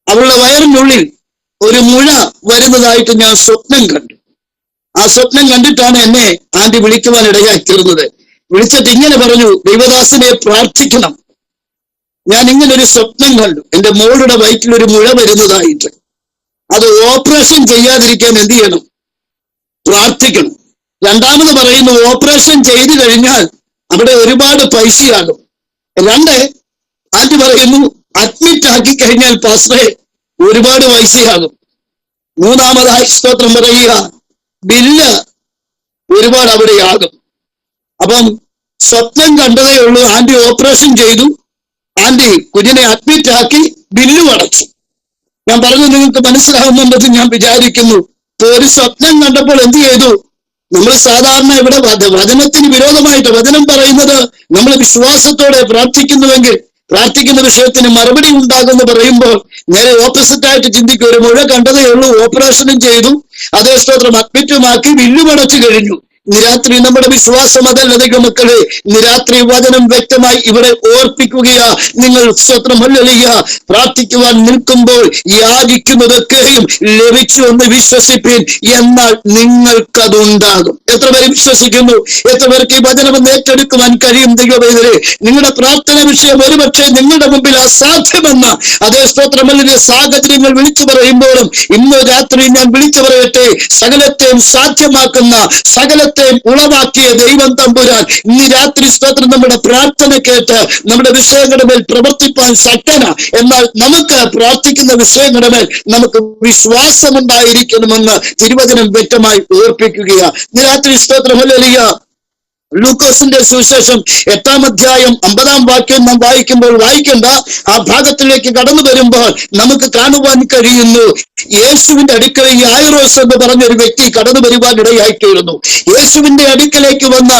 അവളുടെ വയറിനുള്ളിൽ ഒരു മുഴ വരുന്നതായിട്ട് ഞാൻ സ്വപ്നം കണ്ടു. ആ സ്വപ്നം കണ്ടിട്ടാണ് എന്നെ ആന്റി വിളിക്കുവാൻ ഇടയായി തീർന്നത്. വിളിച്ചിട്ട് ഇങ്ങനെ പറഞ്ഞു, ദൈവദാസനെ പ്രാർത്ഥിക്കണം, ഞാൻ ഇങ്ങനെ ഒരു സ്വപ്നം കണ്ടു, എന്റെ മോളുടെ വയറ്റിൽ ഒരു മുഴ വരുന്നതായിട്ട്. അത് ഓപ്പറേഷൻ ചെയ്യാതിരിക്കാൻ എന്ത് ചെയ്യണം? പ്രാർത്ഥിക്കണം. രണ്ടാമത് പറയുന്നു, ഓപ്പറേഷൻ ചെയ്തു കഴിഞ്ഞാൽ അവിടെ ഒരുപാട് പൈസയാകും. രണ്ട്, ആന്റി പറയുന്നു, അഡ്മിറ്റ് ആക്കി കഴിഞ്ഞാൽ പാസ്റ്ററെ ഒരുപാട് പൈസയാകും. മൂന്നാമതായി സ്തോത്രം പറയുക, ബില്ല് ഒരുപാട് അവിടെയാകും. അപ്പം സ്വപ്നം കണ്ടതേ ഉള്ളൂ, ആന്റി ഓപ്പറേഷൻ ചെയ്തു, ആന്റി കുഞ്ഞിനെ അഡ്മിറ്റ് ആക്കി, ബില്ലും അടച്ചു. ഞാൻ പറഞ്ഞു, നിങ്ങൾക്ക് മനസ്സിലാവുന്നുണ്ടെന്ന് ഞാൻ വിചാരിക്കുന്നു. ഒരു സ്വപ്നം കണ്ടപ്പോൾ എന്ത് ചെയ്തു? നമ്മൾ സാധാരണ ഇവിടെ വചനത്തിന് വിരോധമായിട്ട് വചനം പറയുന്നത് നമ്മൾ വിശ്വാസത്തോടെ പ്രാർത്ഥിക്കുന്നുവെങ്കിൽ പ്രാർത്ഥിക്കുന്ന വിഷയത്തിന് മറുപടി ഉണ്ടാകുമെന്ന് പറയുമ്പോൾ നേരെ ഓപ്പോസിറ്റ് ആയിട്ട് ചിന്തിക്കും. ഒരു മുഴ കണ്ടതേ ഉള്ളൂ, ഓപ്പറേഷനും ചെയ്തു, അതേ സ്തോത്രം അഡ്മിറ്റുമാക്കി, ബില്ലുമടച്ചു കഴിഞ്ഞു. ഇന്ന് രാത്രി നമ്മുടെ വിശ്വാസം അതല്ല ദൈവമക്കളെ. ഇന്ന് രാത്രി വചനം വ്യക്തമായി ഇവിടെ ഓർപ്പിക്കുകയാ. നിങ്ങൾ സ്തോത്രം ഹല്ലേലൂയ പ്രാർത്ഥിക്കുവാൻ നിൽക്കുമ്പോൾ യാചിക്കുന്നതൊക്കെയും ലഭിച്ചു എന്ന് വിശ്വസിപ്പിൻ, എന്നാൽ നിങ്ങൾക്കതുണ്ടാകും. എത്ര പേര് വിശ്വസിക്കുന്നു? എത്ര പേർക്ക് ഈ വചനം ഏറ്റെടുക്കുവാൻ കഴിയും? ദൈവവേദനെ, നിങ്ങളുടെ പ്രാർത്ഥന വിഷയം ഒരുപക്ഷെ നിങ്ങളുടെ മുമ്പിൽ അസാധ്യമെന്ന അതേ സ്തോത്രം ഹല്ലേലൂയ സാഹചര്യങ്ങൾ വിളിച്ചു പറയുമ്പോഴും ഇന്ന് രാത്രി ഞാൻ വിളിച്ചു പറയട്ടെ, സകലത്തെയും സാധ്യമാക്കുന്ന, സകലത്തെയും ഉളവാക്കിയ ദൈവം തമ്പുരാൻ ഇന്ന് രാത്രി സ്തോത്രം നമ്മുടെ പ്രാർത്ഥന കേട്ട് നമ്മുടെ വിഷയങ്ങളുടെ മേൽ പ്രവർത്തിപ്പാൻ ശക്തന. എന്നാൽ നമുക്ക് പ്രാർത്ഥിക്കുന്ന വിഷയങ്ങളുടെ മേൽ നമുക്ക് വിശ്വാസമുണ്ടായിരിക്കണമെന്ന് തിരുവചനം വ്യക്തമായി ഓർപ്പിക്കുകയാണ്. ഇന്ന് രാത്രി സ്തോത്രം ഹല്ലേലൂയ ലൂക്കോസിന്റെ സുവിശേഷം 8-ാം അധ്യായം 50-ാം വാക്യം നാം വായിക്കേണ്ട ആ ഭാഗത്തിലേക്ക് കടന്നു വരുമ്പോൾ നമുക്ക് കാണുവാൻ കഴിയുന്നു, യേശുവിന്റെ അടുക്കലേക്ക് യായിറോസ് എന്ന് പറഞ്ഞൊരു വ്യക്തി കടന്നു വരുവാൻ ഇടയായിത്തീരുന്നു. യേശുവിന്റെ അടുക്കലേക്ക് വന്ന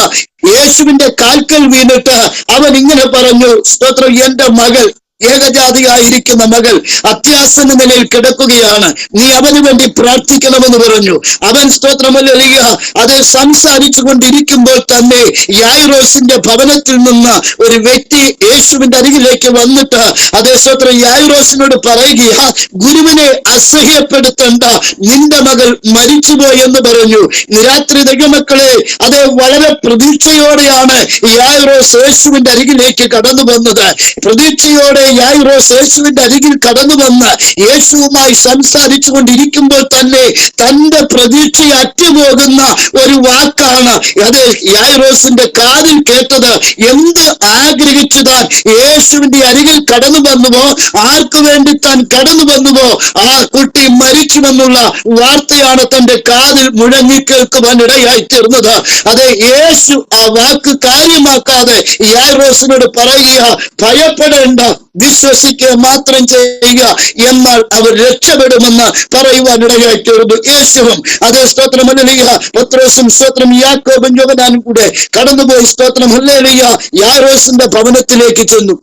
യേശുവിന്റെ കാൽക്കൽ വീണിട്ട് അവൻ ഇങ്ങനെ പറഞ്ഞു, സ്തോത്രം, എന്റെ മകൾ, ഏകജാതിയായിരിക്കുന്ന മകൾ അത്യാസന്ന നിലയിൽ കിടക്കുകയാണ്, നീ അവന് വേണ്ടി പ്രാർത്ഥിക്കണമെന്ന് പറഞ്ഞു. അവൻ സ്തോത്രം ഹല്ലേലൂയ അത് സംസാരിച്ചു കൊണ്ടിരിക്കുമ്പോൾ തന്നെ യായിറോസിന്റെ ഭവനത്തിൽ നിന്ന് ഒരു വ്യക്തി യേശുവിന്റെ അരികിലേക്ക് വന്നിട്ട് അതേ സ്തോത്രം യായിറോസിനോട് പറയുക, ഗുരുവിനെ അസഹ്യപ്പെടുത്തേണ്ട, നിന്റെ മകൾ മരിച്ചുപോയി എന്ന് പറഞ്ഞു. രാത്രി ദൈവമക്കളെ, അത് വളരെ പ്രതീക്ഷയോടെയാണ് യായിറോസ് യേശുവിന്റെ അരികിലേക്ക് കടന്നു വന്നത്. പ്രതീക്ഷയോടെ യായിറോസ് യേശുവിന്റെ അരികിൽ കടന്നു വന്ന് യേശുവുമായി സംസാരിച്ചു കൊണ്ടിരിക്കുമ്പോൾ തന്നെ തന്റെ പ്രതീക്ഷ അറ്റുപോകുന്ന ഒരു വാക്കാണ് അത് യായിറോസിന്റെ കാതിൽ കേട്ടത്. എന്ത് ആഗ്രഹിച്ചു താൻ യേശുവിന്റെ അരികിൽ കടന്നു വന്നുവോ, ആർക്കു വേണ്ടി താൻ കടന്നു വന്നുവോ, ആ കുട്ടി മരിക്കുമെന്നുള്ള വാർത്തയാണ് തന്റെ കാതിൽ മുഴങ്ങി കേൾക്കുവാൻ ഇടയായി തീർന്നത്. അതെ, യേശു ആ വാക്ക് കാര്യമാക്കാതെ യായിറോസിനോട് പറയുക, ഭയപ്പെടേണ്ട, വിശ്വസിക്കുക മാത്രം ചെയ്യുക, എന്നാൽ അവർ രക്ഷപ്പെടുമെന്ന് പറയുവാൻ ഇടയായി തീർന്നു. യേശുവും അതേ സ്തോത്രം ഹല്ലേലൂയ പത്രോസും സ്തോത്രം യാക്കോബും യോഹന്നാനും കൂടെ കടന്നുപോയി സ്തോത്രം ഹല്ലേലൂയ യായിറോസിന്റെ ഭവനത്തിലേക്ക് ചെന്നു.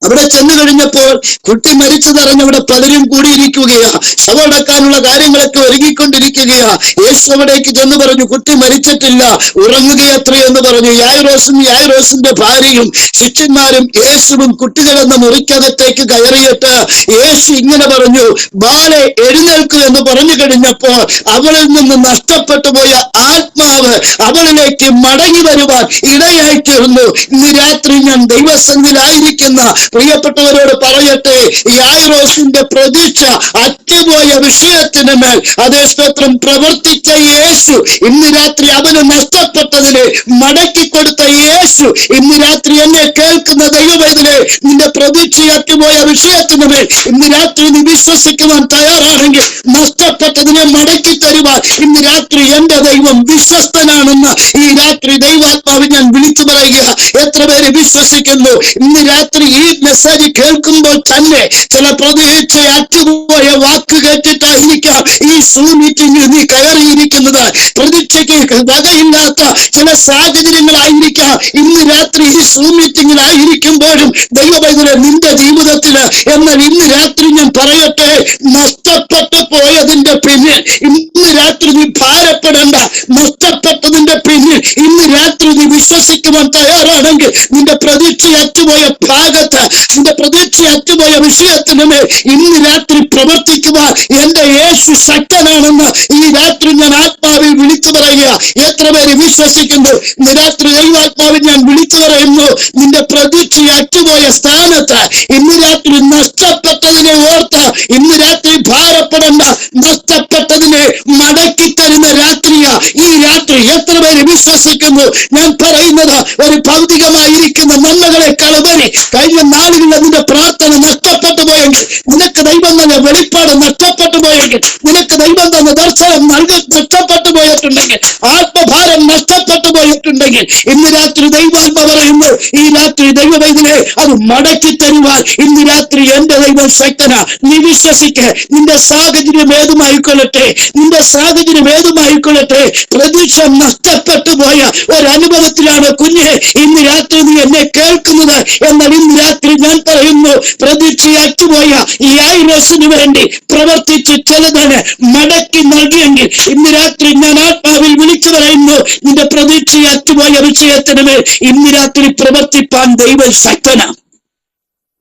അവിടെ ചെന്നു കഴിഞ്ഞപ്പോൾ കുട്ടി മരിച്ചതറിഞ്ഞ് അവിടെ പലരും കൂടിയിരിക്കുകയാ. ശവമടക്കാനുള്ള കാര്യങ്ങളൊക്കെ ഒരുങ്ങിക്കൊണ്ടിരിക്കുക. ചോദിക്കുകയാ. യേശു അവിടേക്ക് ചെന്ന് പറഞ്ഞു, കുട്ടി മരിച്ചിട്ടില്ല, ഉറങ്ങുകയത്രേ എന്ന് പറഞ്ഞു. യായിറോസിന്റെ ഭാര്യയും ശിഷ്യന്മാരും യേശുവും കുട്ടികളെന്ന മുറിക്കകത്തേക്ക് കയറിയിട്ട് യേശു ഇങ്ങനെ പറഞ്ഞു, ബാലെ എഴുന്നേൽക്കൂ എന്ന് പറഞ്ഞു കഴിഞ്ഞപ്പോൾ അവളിൽ നിന്ന് നഷ്ടപ്പെട്ടു പോയ ആത്മാവ് അവളിലേക്ക് മടങ്ങി വരുവാൻ ഇടയായി തീർന്നു. ഇന്ന് രാത്രി ഞാൻ ദൈവസന്നിധിയിലായിരിക്കുന്ന പ്രിയപ്പെട്ടവരോട് പറയട്ടെ, യായിറോസിന്റെ പ്രതീക്ഷ അറ്റുപോയ വിഷയത്തിന് മേൽ അതേ സ്തോത്രം പ്രവർത്തിച്ച യേശു ഇന്ന് രാത്രി അവന് നഷ്ടപ്പെട്ടതിനെ മടക്കി കൊടുത്ത യേശു ഇന്ന് രാത്രി എന്നെ കേൾക്കുന്ന ദൈവവേദനെ, നിന്റെ പ്രതീക്ഷ അറ്റുപോയ വിഷയത്തിന് മേൽ ഇന്ന് രാത്രി നീ വിശ്വസിക്കുവാൻ തയ്യാറാണെങ്കിൽ നഷ്ടപ്പെട്ടതിനെ മടക്കി തരുവാൻ ഇന്ന് രാത്രി എന്റെ ദൈവം വിശ്വസ്തനാണെന്ന് ഈ രാത്രി ദൈവാത്മാവ് ഞാൻ വിളിച്ചു പറയുക. എത്ര പേര് വിശ്വസിക്കുന്നു? ഇന്ന് രാത്രി ഈ മെസ്സേജ് കേൾക്കുമ്പോൾ തന്നെ ചില പ്രതീക്ഷ അറ്റുപോയ വാക്ക് കേട്ടിട്ടായിരിക്കാം ഈ സൂം മീറ്റിംഗിൽ നീ കയറിയിരിക്കുന്നത്. പ്രതീക്ഷയ്ക്ക് വകയില്ലാത്ത ചില സാഹചര്യങ്ങളായിരിക്കാം ഇന്ന് രാത്രി ഈ സൂം മീറ്റിംഗിലായിരിക്കുമ്പോഴും ദൈവവൈദ്യരെ നിന്റെ ജീവിതത്തില്. എന്നാൽ ഇന്ന് രാത്രി ഞാൻ പറയട്ടെ, നഷ്ടപ്പെട്ടു പോയതിന്റെ പിന്നിൽ ഇന്ന് രാത്രി നീ ഭാരപ്പെടേണ്ട. നഷ്ടപ്പെട്ടതിന്റെ പിന്നിൽ ഇന്ന് രാത്രി നീ വിശ്വസിക്കുവാൻ തയ്യാറാണെങ്കിൽ നിന്റെ പ്രതീക്ഷ അറ്റുപോയ ഭാഗത്ത്, നിന്റെ പ്രതീക്ഷ അറ്റുപോയ വിഷയത്തിന് മേൽ ഇന്ന് രാത്രി പ്രവർത്തിക്കുവാൻ എന്റെ യേശു ശക്തനാണെന്ന് ഈ രാത്രി ഞാൻ ആത്മാവിൽ വിളിച്ചു പറയുക. എത്ര പേര് വിശ്വസിക്കുന്നു? ഇന്ന് രാത്രി ദൈവാത്മാവിൽ ഞാൻ വിളിച്ചു പറയുന്നു, നിന്റെ പ്രതീക്ഷ അറ്റുപോയ സ്ഥാനത്ത് ഇന്ന് രാത്രി നഷ്ടപ്പെട്ടതിനെ ഓർത്ത് ഇന്ന് രാത്രി ഭാരപ്പെടേണ്ട. നഷ്ടപ്പെട്ടതിനെ മടക്കി തരുന്ന രാത്രിയാ ഈ രാത്രി. എത്ര പേര് വിശ്വസിക്കുന്നു? ഞാൻ പറയുന്നത് ഒരു ഭൗതികമായിരിക്കുന്ന നന്മകളെക്കാൾ ഉപരി കഴിഞ്ഞ നാളുകളിൽ നിന്റെ പ്രാർത്ഥന നഷ്ടപ്പെട്ടു പോയെങ്കിൽ, നിനക്ക് ദൈവം തന്നെ വെളിപ്പാട് നഷ്ടപ്പെട്ടു പോയെങ്കിൽ, നിനക്ക് ദൈവം തന്നെ ദർശനം നഷ്ടപ്പെട്ടു പോയിട്ടുണ്ടെങ്കിൽ, ആത്മഭാരം നഷ്ടപ്പെട്ടു പോയിട്ടുണ്ടെങ്കിൽ ഇന്ന് രാത്രി ദൈവാത്മ പറയുന്നു, ഈ രാത്രി ദൈവവൈദ്യനെ അത് മടക്കി തരുവാൻ ഇന്ന് രാത്രി എന്റെ ദൈവം ശക്തനാ. നീ വിശ്വസിക്ക്. നിന്റെ സാഹചര്യം ഏതുമായിക്കൊള്ളട്ടെ, നിന്റെ സാഹചര്യം ഏതുമായിക്കൊള്ളട്ടെ, പ്രതീക്ഷ നഷ്ടപ്പെട്ടു പോയ ഒരനുഭവത്തിലാണ് കുഞ്ഞെ ഇന്ന് രാത്രി നീ എന്നെ കേൾക്കുന്നത്. എന്നാൽ ഇന്ന് രാത്രി ഞാൻ പറയുന്നു, പ്രതീക്ഷ അറ്റുപോയ ഈ യായിറോസിന് വേണ്ടി പ്രവർത്തിച്ച് ചിലതാണ് മടക്കി നൽകിയെങ്കിൽ ഇന്ന് രാത്രി ഞാൻ ആത്മാവിൽ വിളിച്ചു പറയുന്നു, നിന്റെ പ്രതീക്ഷ അറ്റുപോയ വിഷയത്തിന് മേൽ ഇന്ന് രാത്രി പ്രവർത്തിപ്പാൻ ദൈവം ശക്തനാണ്.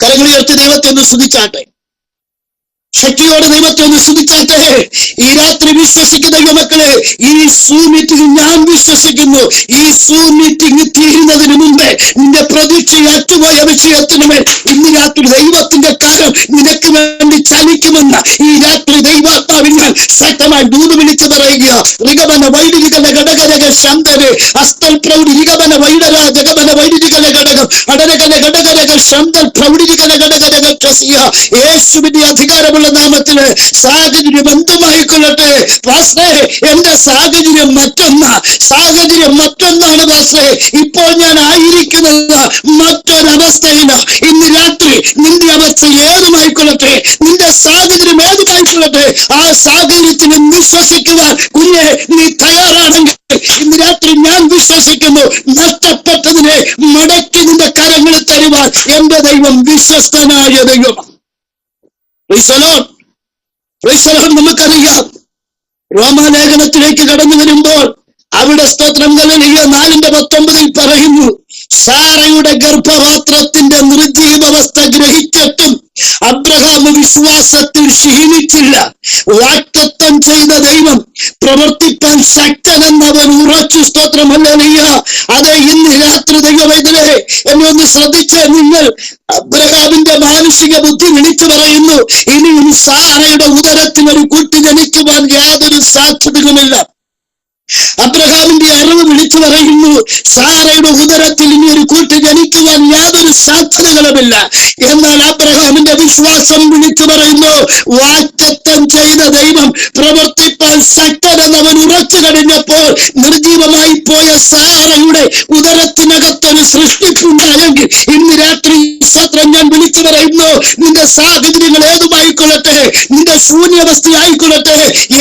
കരങ്ങളുയർത്തി ദൈവത്തെ ഒന്ന് സ്തുതിച്ചാട്ടെ. ശക്തിയോടെ ദൈവത്തെ ഒന്ന് സ്തുതിച്ചാട്ടെ. ഈ രാത്രി വിശ്വസിക്കുന്ന ദൈവമക്കളെ, ഈ സൂം മീറ്റിംഗ് ഞാൻ വിശ്വസിക്കുന്നു, ഈ സൂം മീറ്റിംഗ് തീരുന്നതിന് മുമ്പേ നിന്റെ പ്രതീക്ഷ അറ്റുപോയ വിഷയത്തിന് മേൽ ഇന്ന് രാത്രി ദൈവത്തിന്റെ കാലം നിനക്ക് വേണ്ടി ചലിക്കുമെന്ന് ഈ രാത്രി ദൈവാത്മാവിൽ ഞാൻ ശക്തമായി ദൂത് വിളിച്ചു പറയുക. ഋഗമന വൈദികന ഘടകരക ശന്തന് അസ്തൽ പ്രൗഢി ഋഗമന വൈഡര ജഗമന വൈദികന ഘടകം അടരകന ഘടകരക ശന്തൽ പ്രൗഢികന ഘടകരക ക്ഷസിയ. യേശുവിന്റെ അധികാരമുള്ള നാമത്തില് സാഹചര്യം എന്തുമായിക്കൊള്ളട്ടെ പാസ്റ്റേ, എന്റെ സാഹചര്യം മറ്റൊന്നാണ് പാസ്റ്റേ. ഇപ്പോൾ ഞാൻ ആയിരിക്കുന്നത് മറ്റൊരവസ്ഥയില്ല. ഇന്ന് രാത്രി നിന്റെ അവസ്ഥ ഏതുമായിക്കൊള്ളട്ടെ, നിന്റെ സാഹചര്യം ഏതുമായിക്കൊള്ളട്ടെ, ആ സാഹചര്യത്തിന് വിശ്വസിക്കുവാൻ കുഞ്ഞെ നീ തയ്യാറാണെങ്കിൽ ഇന്ന് രാത്രി ഞാൻ വിശ്വസിക്കുന്നു, നഷ്ടപ്പെട്ടതിനെ മടക്കി നിന്റെ കരങ്ങളിൽ തരുവാൻ എന്റെ ദൈവം വിശ്വസ്തനായ ദൈവമാണ്. നമുക്കറിയാം, റോമാലേഖനത്തിലേക്ക് കടന്നു വരുമ്പോൾ അവിടെ സ്തോത്രം 4:19 പറയുന്നു, സാറയുടെ ഗർഭപാത്രത്തിന്റെ നിർജീവാവസ്ഥ ഗ്രഹിച്ചിട്ടും അബ്രഹാം വിശ്വാസത്തിൽ ക്ഷീണിച്ചില്ല. വാഗ്ദത്തം ചെയ്ത ദൈവം പ്രവർത്തിപ്പാൻ ശക്തനെന്നവൻ ഉറച്ചു. സ്തോത്രം ഹല്ലേലൂയ. അതെ, ഇന്ന് രാത്രി ദൈവവേദനെ എന്നെ ഒന്ന് ശ്രദ്ധിച്ച് നിങ്ങൾ അബ്രഹാമിന്റെ മാനുഷിക ബുദ്ധി വിളിച്ചു പറയുന്നു, ഇനിയും സാറയുടെ ഉദരത്തിൽ ഒരു കുട്ടി ജനിക്കുവാൻ യാതൊരു സാധ്യതകളുമില്ല. അബ്രഹാമിന്റെ അറിവ് വിളിച്ചു പറയുന്നു, സാറയുടെ ഉദരത്തിൽ ഇനി ഒരു കുട്ടി ജനിക്കുവാൻ യാതൊരു സാധ്യതകളുമില്ല. എന്നാൽ അബ്രഹാമിന്റെ വിശ്വാസം വിളിച്ചു പറയുന്നു, വാഗ്ദത്തം ചെയ്ത ദൈവം പ്രവർത്തിപ്പാൻ ശക്തനെന്നവൻ ഉറച്ചു കഴിഞ്ഞപ്പോൾ നിർജീവമായി പോയ സാറയുടെ ഉദരത്തിനകത്തൊരു സൃഷ്ടിപ്പുണ്ടായെങ്കിൽ ഇന്ന് രാത്രി സ്തോത്രം ഞാൻ വിളിച്ചു പറയുന്നു, നിന്റെ സാഹചര്യങ്ങൾ ഏതുമായിക്കൊള്ളട്ടെ, നിന്റെ ശൂന്യാവസ്ഥയായിക്കൊള്ളട്ടെ,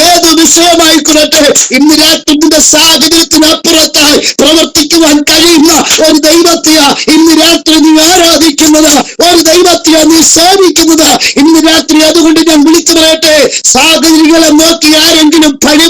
ഏത് വിഷയമായിക്കൊള്ളട്ടെ, ഇന്ന് രാത്രി നിന്റെ സാഹചര്യത്തിനപ്പുറത്തായി പ്രവർത്തിക്കുവാൻ കഴിയുന്ന ഒരു ദൈവത്തെയാ ഇന്ന് രാത്രി നീ ആരാധിക്കുന്നത്, ഒരു ദൈവത്തെയാ നീ സേവിക്കുന്നത് ഇന്ന് രാത്രി. അതുകൊണ്ട് ഞാൻ വിളിച്ചു പറയട്ടെ, സാഹചര്യങ്ങളെ നോക്കി ആരെങ്കിലും പഴി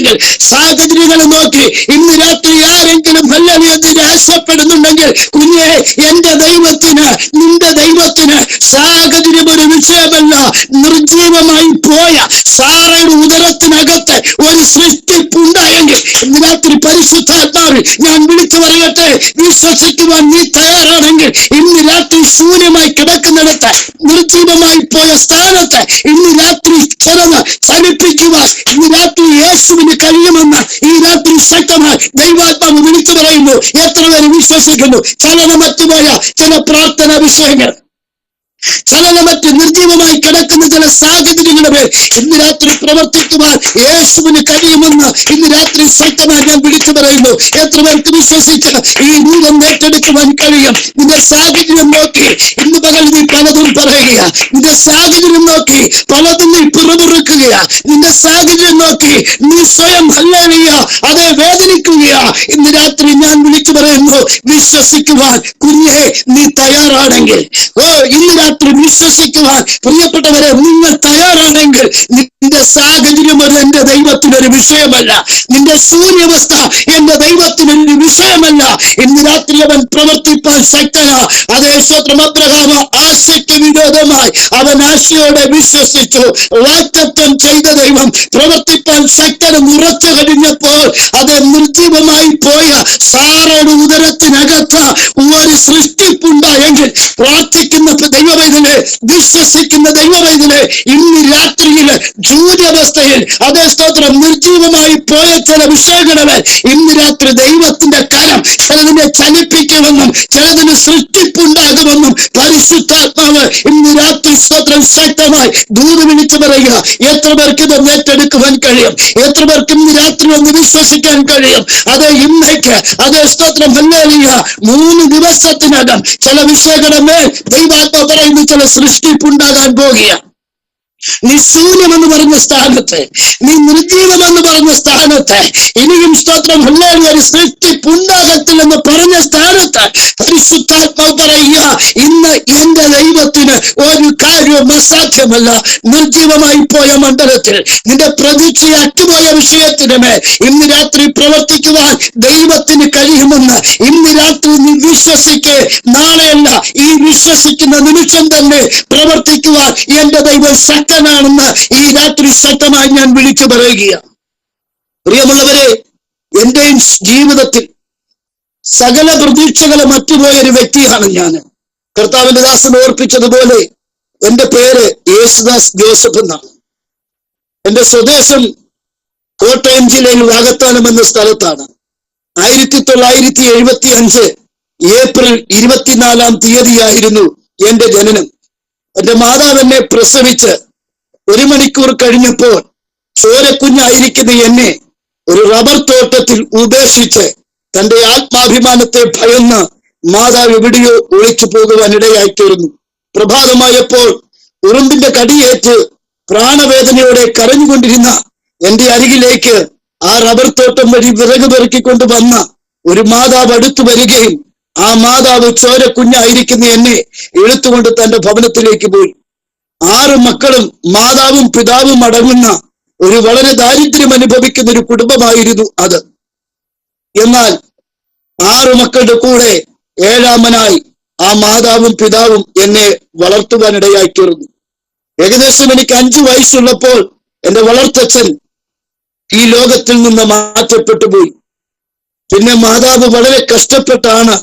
തയ്യാറാണെങ്കിൽ, സാഹചര്യങ്ങളെ നോക്കി ഇന്ന് രാത്രി ആരെങ്കിലും ഹല്ലേലൂയ ആശപ്പെടുന്നുണ്ടെങ്കിൽ, കുഞ്ഞെ, എന്റെ ദൈവത്തിന്, നിന്റെ ദൈവത്തിന് സാഹചര്യം ഒരു വിഷയമല്ല. നിർജീവമായി പോയ സാറയുടെ ഉദരത്തിനകത്ത് ഒരു സൃഷ്ടിപ്പുണ്ടായെങ്കിൽ ഇന്ന് രാത്രി പരിശുദ്ധാത്മാവിൽ ഞാൻ വിളിച്ചു പറയട്ടെ, വിശ്വസിക്കുവാൻ നീ തയ്യാറാണെങ്കിൽ ഇന്ന് രാത്രി ശൂന്യമായി കിടക്കുന്നിടത്ത്, നിർജീവമായി പോയ സ്ഥാനത്ത് ഇന്ന് രാത്രി ചിലത് ചലിപ്പിക്കുവാൻ ഇന്ന് രാത്രി യേശുവിന് കഴിയുമെന്ന് ഈ രാത്രി ശക്തമായി ദൈവാത്മാവ് വിളിച്ചു പറയുന്നു. എത്ര പേര് വിശ്വസിക്കുന്നു? ചലനമറ്റുപോയ ചില പ്രാർത്ഥനാ വിഷയങ്ങൾ, ചലനമറ്റ് നിർജീവമായി കിടക്കുന്ന ചില സാഹചര്യങ്ങളുടെ മേൽ ഇന്ന് രാത്രി പ്രവർത്തിക്കുവാൻ യേശുവിന് കഴിയുമെന്ന് ഇന്ന് രാത്രി ശക്തമായി ഞാൻ വിളിച്ചു പറയുന്നു. എത്ര പേർക്ക് വിശ്വസിച്ച് ഈ രൂപം ഏറ്റെടുക്കുവാൻ കഴിയും? നിന്റെ സാഹചര്യം നോക്കി ഇന്ന് പകൽ നീ പലതും പറയുക, നിന്റെ സാഹചര്യം നോക്കി പലതും നീ പിറുപിറുക്കുകയാ, നിന്റെ സാഹചര്യം നോക്കി നീ സ്വയം ഹല്ലേലൂയ അതേ വേദനിക്കുകയാ. ഇന്ന് രാത്രി ഞാൻ വിളിച്ചു പറയുന്നു, വിശ്വസിക്കുവാൻ കുഞ്ഞെ നീ തയ്യാറാണെങ്കിൽ, ഇന്ന് രാത്രി വിശ്വസിക്കുവാൻ പ്രിയപ്പെട്ടവരെ നിങ്ങൾ തയ്യാറാണെങ്കിൽ, നിന്റെ സാഹചര്യം എന്റെ ദൈവത്തിനൊരു വിഷയമല്ല, നിന്റെ ശൂന്യാവസ്ഥ എന്റെ ദൈവത്തിനൊരു വിഷയമല്ല. ഇന്ന് രാത്രി അവൻ പ്രവർത്തിപ്പാൻ ശക്തനാ. അതേ സ്തോത്രം. അബ്രഹാം ആശയ്ക്ക് വിരോധമായി അവൻ ആശയോടെ വിശ്വസിച്ചു. വാഗ്ദത്തം ചെയ്ത ദൈവം പ്രവർത്തിപ്പാൻ ശക്തനും ഉറച്ചു കഴിഞ്ഞപ്പോൾ അത് നിർജീവമായി പോയ സാറയുടെ ഉദരത്തിനകത്ത് ഒരു സൃഷ്ടിപ്പുണ്ടായെങ്കിൽ, പ്രാർത്ഥിക്കുന്ന ദൈവവൈതലെ, വിശ്വസിക്കുന്ന ദൈവവൈതലെ, ഇന്ന് രാത്രിയിൽ ജൂര്യവസ്ഥയിൽ അതേ സ്തോത്രം നിർജീവമായി പോയ ചില വിഷയങ്ങളെ ഇന്ന് രാത്രി ദൈവത്തിന്റെ കരം ചിലതിനെ ചലിപ്പിക്കുമെന്നും ചിലതിന് സൃഷ്ടിപ്പുണ്ടാകുമെന്നും പരിശുദ്ധാത്മാവ് ഇന്ന് രാത്രി സ്തോത്രം ശക്തമായി ദൂത് വിളിച്ചു പറയുക. എത്ര പേർക്ക് ഇത് ഏറ്റെടുക്കുവാൻ കഴിയും? എത്ര പേർക്ക് ഇന്ന് രാത്രി ഒന്ന് വിശ്വസിക്കാൻ കഴിയും? അതേ ഇന്നേക്ക് അതേ സ്തോത്രം ഹല്ലേലൂയ 3 ദിവസത്തിനകം ചില വിഷയങ്ങളുടെ മേൽ ദൈവാത്മാവ് പറയുന്ന ചില സൃഷ്ടിപ്പുണ്ടാകാൻ പോകുകയാണ്. നീ ശൂന്യമെന്ന് പറഞ്ഞ സ്ഥാനത്ത്, നീ നിർജീവമെന്ന് പറഞ്ഞ സ്ഥാനത്ത്, ഇനിയും സ്തോത്രം ഹല്ലേലൂയ ഒരു സൃഷ്ടിപ്പുണ്ടാകത്തില്ലെന്ന് പറഞ്ഞ സ്ഥാനത്ത് പരിശുദ്ധാത്മാവ് പറയുക, ഇന്ന് എന്റെ ദൈവത്തിന് ഒരു കാര്യവും അസാധ്യമല്ല. നിർജീവമായി പോയ മണ്ഡലത്തിൽ നിന്റെ പ്രതീക്ഷ അറ്റുപോയ വിഷയത്തിന് മേൽ ഇന്ന് രാത്രി പ്രവർത്തിക്കുവാൻ ദൈവത്തിന് കഴിയുമെന്ന് ഇന്ന് രാത്രി നീ വിശ്വസിക്ക്. നാളെയല്ല, ഈ വിശ്വസിക്കുന്ന നിമിഷം തന്നെ പ്രവർത്തിക്കുവാൻ എന്റെ ദൈവം ശക്തനാണെന്ന് ഈ രാത്രി ശക്തമായി ഞാൻ വിളിച്ചു പറയുകയാണ്. പ്രിയമുള്ളവരെ, എന്റെയും ജീവിതത്തിൽ സകല പ്രതീക്ഷകളും മറ്റുപോയ ഒരു വ്യക്തിയാണ് ഞാൻ. കർത്താവിന്റെ ദാസൻ ഓർപ്പിച്ചതുപോലെ എന്റെ പേര് യേശുദാസ് ജോസഫ് എന്നാണ്. എന്റെ സ്വദേശം കോട്ടയം ജില്ലയിൽ വാകത്താനം എന്ന സ്ഥലത്താണ്. 1975 ഏപ്രിൽ 24-ാം തീയതിയായിരുന്നു എന്റെ ജനനം. എന്റെ മാതാവ് എന്നെ പ്രസവിച്ച് 1 മണിക്കൂർ കഴിഞ്ഞപ്പോൾ ചോരക്കുഞ്ഞായിരിക്കുന്ന എന്നെ ഒരു റബ്ബർ തോട്ടത്തിൽ ഉപേക്ഷിച്ച് തന്റെ ആത്മാഭിമാനത്തെ ഭയന്ന് മാതാവ് എവിടെയോ ഒളിച്ചു പോകുവാൻ ഇടയായിത്തീർന്നു. പ്രഭാതമായപ്പോൾ ഉറുമ്പിന്റെ കടിയേറ്റ് പ്രാണവേദനയോടെ കരഞ്ഞുകൊണ്ടിരുന്ന എന്റെ അരികിലേക്ക് ആ റബ്ബർ തോട്ടം വഴി വിറക് പെറുക്കിക്കൊണ്ട് വന്ന ഒരു മാതാവ് അടുത്തു വരികയും ആ മാതാവ് ചോരക്കുഞ്ഞായിരിക്കുന്ന എന്നെ ഇഴുത്തുകൊണ്ട് തന്റെ ഭവനത്തിലേക്ക് പോയി. 6 മക്കളും മാതാവും പിതാവും അടങ്ങുന്ന ഒരു വളരെ ദാരിദ്ര്യം അനുഭവിക്കുന്ന ഒരു കുടുംബമായിരുന്നു അത്. എന്നാൽ 6 മക്കളുടെ കൂടെ 7ാമനായി ആ മാതാവും പിതാവും എന്നെ വളർത്തുവാനിടയായി തീർന്നു. ഏകദേശം എനിക്ക് 5 വയസ്സുള്ളപ്പോൾ എന്റെ വളർത്തച്ഛൻ ഈ ലോകത്തിൽ നിന്ന് മാറ്റപ്പെട്ടു പോയി. പിന്നെ മാതാവ് വളരെ കഷ്ടപ്പെട്ടാണ്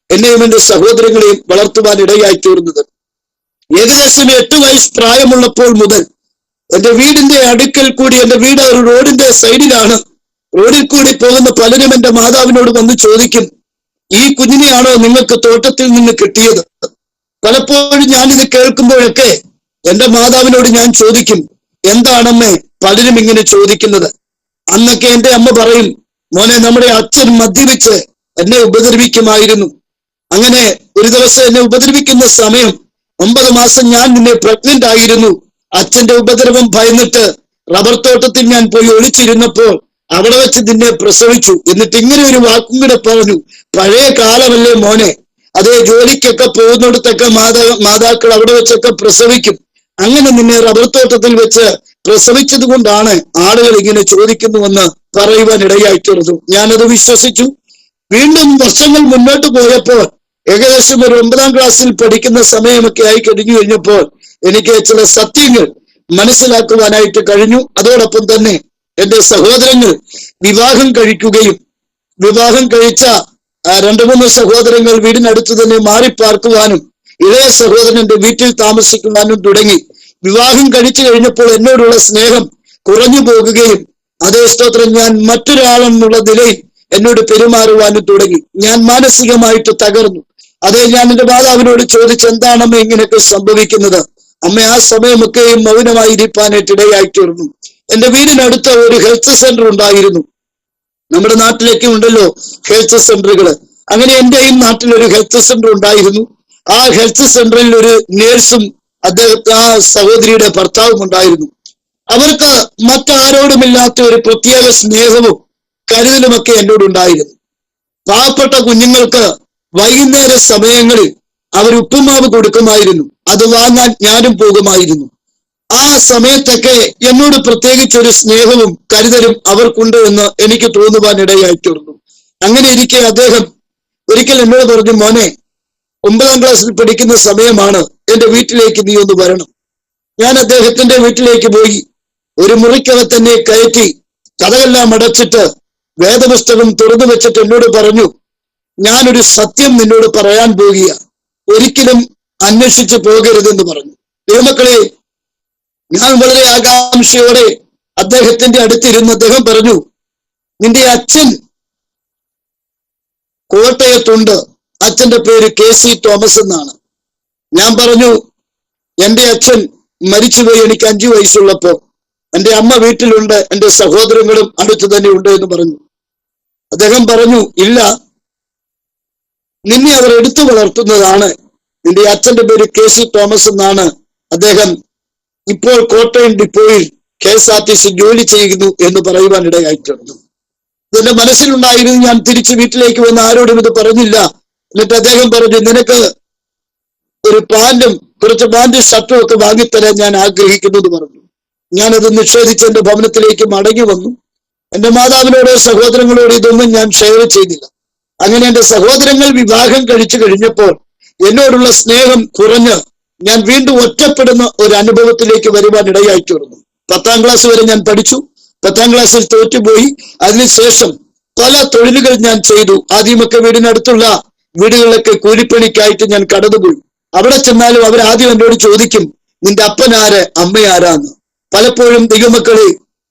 എന്നെയും എന്റെ സഹോദരങ്ങളെയും വളർത്തുവാൻ ഇടയായി തീർന്നത്. ഏകദേശം 8 വയസ്സ് പ്രായമുള്ളപ്പോൾ മുതൽ എന്റെ വീടിന്റെ അടുക്കൽ കൂടി, എന്റെ വീട് ഒരു റോഡിന്റെ സൈഡിലാണ്, റോഡിൽ കൂടി പോകുന്ന പലരും എന്റെ മാതാവിനോട് വന്ന് ചോദിക്കും, ഈ കുഞ്ഞിനെയാണോ നിങ്ങൾക്ക് തോട്ടത്തിൽ നിന്ന് കിട്ടിയത്? പലപ്പോഴും ഞാനിത് കേൾക്കുമ്പോഴൊക്കെ എന്റെ മാതാവിനോട് ഞാൻ ചോദിക്കും, എന്താണമ്മേ പലരും ഇങ്ങനെ ചോദിക്കുന്നത്? അന്നൊക്കെ എന്റെ അമ്മ പറയും, മോനെ, നമ്മുടെ അച്ഛൻ മദ്യപിച്ച് എന്നെ ഉപദ്രവിക്കുമായിരുന്നു. അങ്ങനെ ഒരു ദിവസം എന്നെ ഉപദ്രവിക്കുന്ന സമയം 9 മാസം ഞാൻ നിന്നെ പ്രഗ്നന്റ് ആയിരുന്നു. അച്ഛന്റെ ഉപദ്രവം ഭയന്നിട്ട് റബ്ബർ തോട്ടത്തിൽ ഞാൻ പോയി ഒളിച്ചിരുന്നപ്പോൾ അവിടെ വെച്ച് നിന്നെ പ്രസവിച്ചു. എന്നിട്ട് ഇങ്ങനെ ഒരു വാക്കും കൂടെ പറഞ്ഞു, പഴയ കാലമല്ലേ മോനെ, അതേ ജോലിക്കൊക്കെ പോകുന്നിടത്തൊക്കെ മാതാക്കൾ അവിടെ വെച്ചൊക്കെ പ്രസവിക്കും. അങ്ങനെ നിന്നെ റബ്ബർ തോട്ടത്തിൽ വെച്ച് പ്രസവിച്ചത് കൊണ്ടാണ് ആളുകൾ ഇങ്ങനെ ചോദിക്കുന്നുവെന്ന് പറയുവാൻ ഇടയായിത്തീർന്നു. ഞാനത് വിശ്വസിച്ചു. വീണ്ടും വർഷങ്ങൾ മുന്നോട്ട് പോയപ്പോൾ ഏകദേശം ഒരു 9ാം ക്ലാസ്സിൽ പഠിക്കുന്ന സമയമൊക്കെ ആയി കഴിഞ്ഞപ്പോൾ എനിക്ക് ചില സത്യങ്ങൾ മനസ്സിലാക്കുവാനായിട്ട് കഴിഞ്ഞു. അതോടൊപ്പം തന്നെ എന്റെ സഹോദരങ്ങൾ വിവാഹം കഴിക്കുകയും വിവാഹം കഴിച്ച 2-3 സഹോദരങ്ങൾ വീടിനടുത്ത് തന്നെ മാറിപ്പാർക്കുവാനും ഇളയ സഹോദരൻ എന്റെ വീട്ടിൽ താമസിക്കുവാനും തുടങ്ങി. വിവാഹം കഴിച്ചു കഴിഞ്ഞപ്പോൾ എന്നോടുള്ള സ്നേഹം കുറഞ്ഞു പോകുകയും അതേ സ്തോത്രം ഞാൻ മറ്റൊരാളെന്നുള്ള നിലയിൽ എന്നോട് പെരുമാറുവാനും തുടങ്ങി. ഞാൻ മാനസികമായിട്ട് തകർന്നു. അതേ, ഞാൻ എന്റെ മാതാവിനോട് ചോദിച്ചു, എന്താണമ്മ ഇങ്ങനെയൊക്കെ സംഭവിക്കുന്നത്? അമ്മ ആ സമയമൊക്കെയും മൗനമായിരിക്കാനായിട്ട് ഇടയായിത്തീർന്നു. എന്റെ വീടിനടുത്ത ഒരു ഹെൽത്ത് സെന്റർ ഉണ്ടായിരുന്നു. നമ്മുടെ നാട്ടിലേക്ക് ഉണ്ടല്ലോ ഹെൽത്ത് സെന്ററുകൾ. അങ്ങനെ എന്റെയും നാട്ടിൽ ഒരു ഹെൽത്ത് സെന്റർ ഉണ്ടായിരുന്നു. ആ ഹെൽത്ത് സെന്ററിൽ ഒരു നേഴ്സും അദ്ദേഹത്തെ ആ സഹോദരിയുടെ ഭർത്താവും ഉണ്ടായിരുന്നു. അവർക്ക് മറ്റാരോടുമില്ലാത്ത ഒരു പ്രത്യേക സ്നേഹവും കരുതലുമൊക്കെ എന്നോടുണ്ടായിരുന്നു. പാവപ്പെട്ട കുഞ്ഞുങ്ങൾക്ക് വൈകുന്നേര സമയങ്ങളിൽ അവർ ഉപ്പുമാവ് കൊടുക്കുമായിരുന്നു. അത് വാങ്ങാൻ ഞാനും പോകുമായിരുന്നു. ആ സമയത്തൊക്കെ എന്നോട് പ്രത്യേകിച്ച് ഒരു സ്നേഹവും കരുതലും അവർക്കുണ്ട് എന്ന് എനിക്ക് തോന്നുവാൻ ഇടയായിത്തീർന്നു. അങ്ങനെ ഇരിക്കെ അദ്ദേഹം ഒരിക്കൽ എന്നോട് പറഞ്ഞു, മോനെ, 9ാം ക്ലാസ്സിൽ പഠിക്കുന്ന സമയമാണ്, എന്റെ വീട്ടിലേക്ക് നീ ഒന്ന് വരണം. ഞാൻ അദ്ദേഹത്തിന്റെ വീട്ടിലേക്ക് പോയി. ഒരു മുറിക്കകത്ത് തന്നെ കയറ്റി കഥകളെല്ലാം അടച്ചിട്ട് വേദപുസ്തകം തുറന്നു വെച്ചിട്ട് എന്നോട് പറഞ്ഞു, ഞാനൊരു സത്യം നിന്നോട് പറയാൻ പോകുക, ഒരിക്കലും അന്വേഷിച്ചു പോകരുതെന്ന് പറഞ്ഞു. ദൈവമക്കളെ, ഞാൻ വളരെ ആകാംക്ഷയോടെ അദ്ദേഹത്തിന്റെ അടുത്തിരുന്ന് അദ്ദേഹം പറഞ്ഞു, നിന്റെ അച്ഛൻ കോട്ടയത്തുണ്ട്, അച്ഛന്റെ പേര് KC തോമസ് എന്നാണ്. ഞാൻ പറഞ്ഞു, എന്റെ അച്ഛൻ മരിച്ചുപോയി എനിക്ക് 5 വയസ്സുള്ളപ്പോ. എന്റെ അമ്മ വീട്ടിലുണ്ട്, എന്റെ സഹോദരങ്ങളും അടുത്ത് തന്നെ ഉണ്ട് എന്ന് പറഞ്ഞു. അദ്ദേഹം പറഞ്ഞു, ഇല്ല, നിന്നെ അവർ എടുത്തു വളർത്തുന്നതാണ്. നിന്റെ അച്ഛന്റെ പേര് KC തോമസ് എന്നാണ്. അദ്ദേഹം ഇപ്പോൾ കോട്ടയം ഡിപ്പോയിൽ KSRTC ജോലി ചെയ്യുന്നു എന്ന് പറയുവാൻ ഇടയായിട്ടുണ്ട്. ഇതെന്റെ മനസ്സിലുണ്ടായിരുന്നു. ഞാൻ തിരിച്ച് വീട്ടിലേക്ക് വന്ന് ആരോടും ഇത് പറഞ്ഞില്ല. എന്നിട്ട് അദ്ദേഹം പറഞ്ഞു, നിനക്ക് ഒരു കുറച്ച് പാന്റും ഷർട്ടും ഒക്കെ വാങ്ങിത്തരാൻ ഞാൻ ആഗ്രഹിക്കുന്നു എന്ന് പറഞ്ഞു. ഞാനത് നിഷേധിച്ച് എന്റെ ഭവനത്തിലേക്ക് മടങ്ങി വന്നു. എന്റെ മാതാവിനോടോ സഹോദരങ്ങളോട് ഇതൊന്നും ഞാൻ ഷെയർ ചെയ്തില്ല. അങ്ങനെ എന്റെ സഹോദരങ്ങൾ വിവാഹം കഴിച്ചു കഴിഞ്ഞപ്പോൾ എന്നോടുള്ള സ്നേഹം കുറഞ്ഞ് ഞാൻ വീണ്ടും ഒറ്റപ്പെടുന്ന ഒരു അനുഭവത്തിലേക്ക് വരുവാൻ ഇടയായിത്തീർന്നു. 10ാം ക്ലാസ് വരെ ഞാൻ പഠിച്ചു. 10ാം ക്ലാസ്സിൽ തോറ്റുപോയി. അതിനുശേഷം പല തൊഴിലുകൾ ഞാൻ ചെയ്തു. ആദ്യമൊക്കെ വീടിനടുത്തുള്ള വീടുകളിലൊക്കെ കൂലിപ്പണിക്കായിട്ട് ഞാൻ കടന്നുപോയി. അവിടെ ചെന്നാലും അവർ ആദ്യം എന്നോട് ചോദിക്കും, നിന്റെ അപ്പനാര്, അമ്മയാരാന്ന്. പലപ്പോഴും ദൈവമക്കളെ,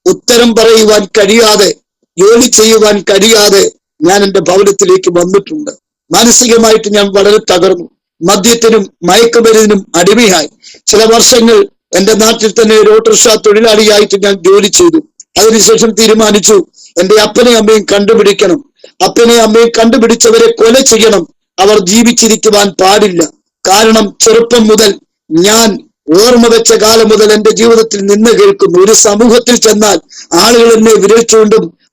ഉത്തരം പറയുവാൻ കഴിയാതെ, ജോലി ചെയ്യുവാൻ കഴിയാതെ ഞാൻ എന്റെ ഭവനത്തിലേക്ക് വന്നിട്ടുണ്ട്. മാനസികമായിട്ട് ഞാൻ വളരെ തകർന്നു. മദ്യത്തിനും മയക്കുമരുന്നിനും അടിമയായി. ചില വർഷങ്ങൾ എന്റെ നാട്ടിൽ തന്നെ ഒരു ഓട്ടോറിക്ഷ തൊഴിലാളിയായിട്ട് ഞാൻ ജോലി ചെയ്തു. അതിനുശേഷം തീരുമാനിച്ചു, എന്റെ അപ്പനെയും അമ്മയും കണ്ടുപിടിക്കണം. അപ്പനെയും അമ്മയും കണ്ടുപിടിച്ചവരെ കൊല ചെയ്യണം. അവർ ജീവിച്ചിരിക്കുവാൻ പാടില്ല. കാരണം ചെറുപ്പം മുതൽ, ഞാൻ ഓർമ്മ വെച്ച കാലം മുതൽ എന്റെ ജീവിതത്തിൽ നിന്ന് കേൾക്കുന്നു, ഒരു സമൂഹത്തിൽ ചെന്നാൽ ആളുകൾ എന്നെ വിരൽ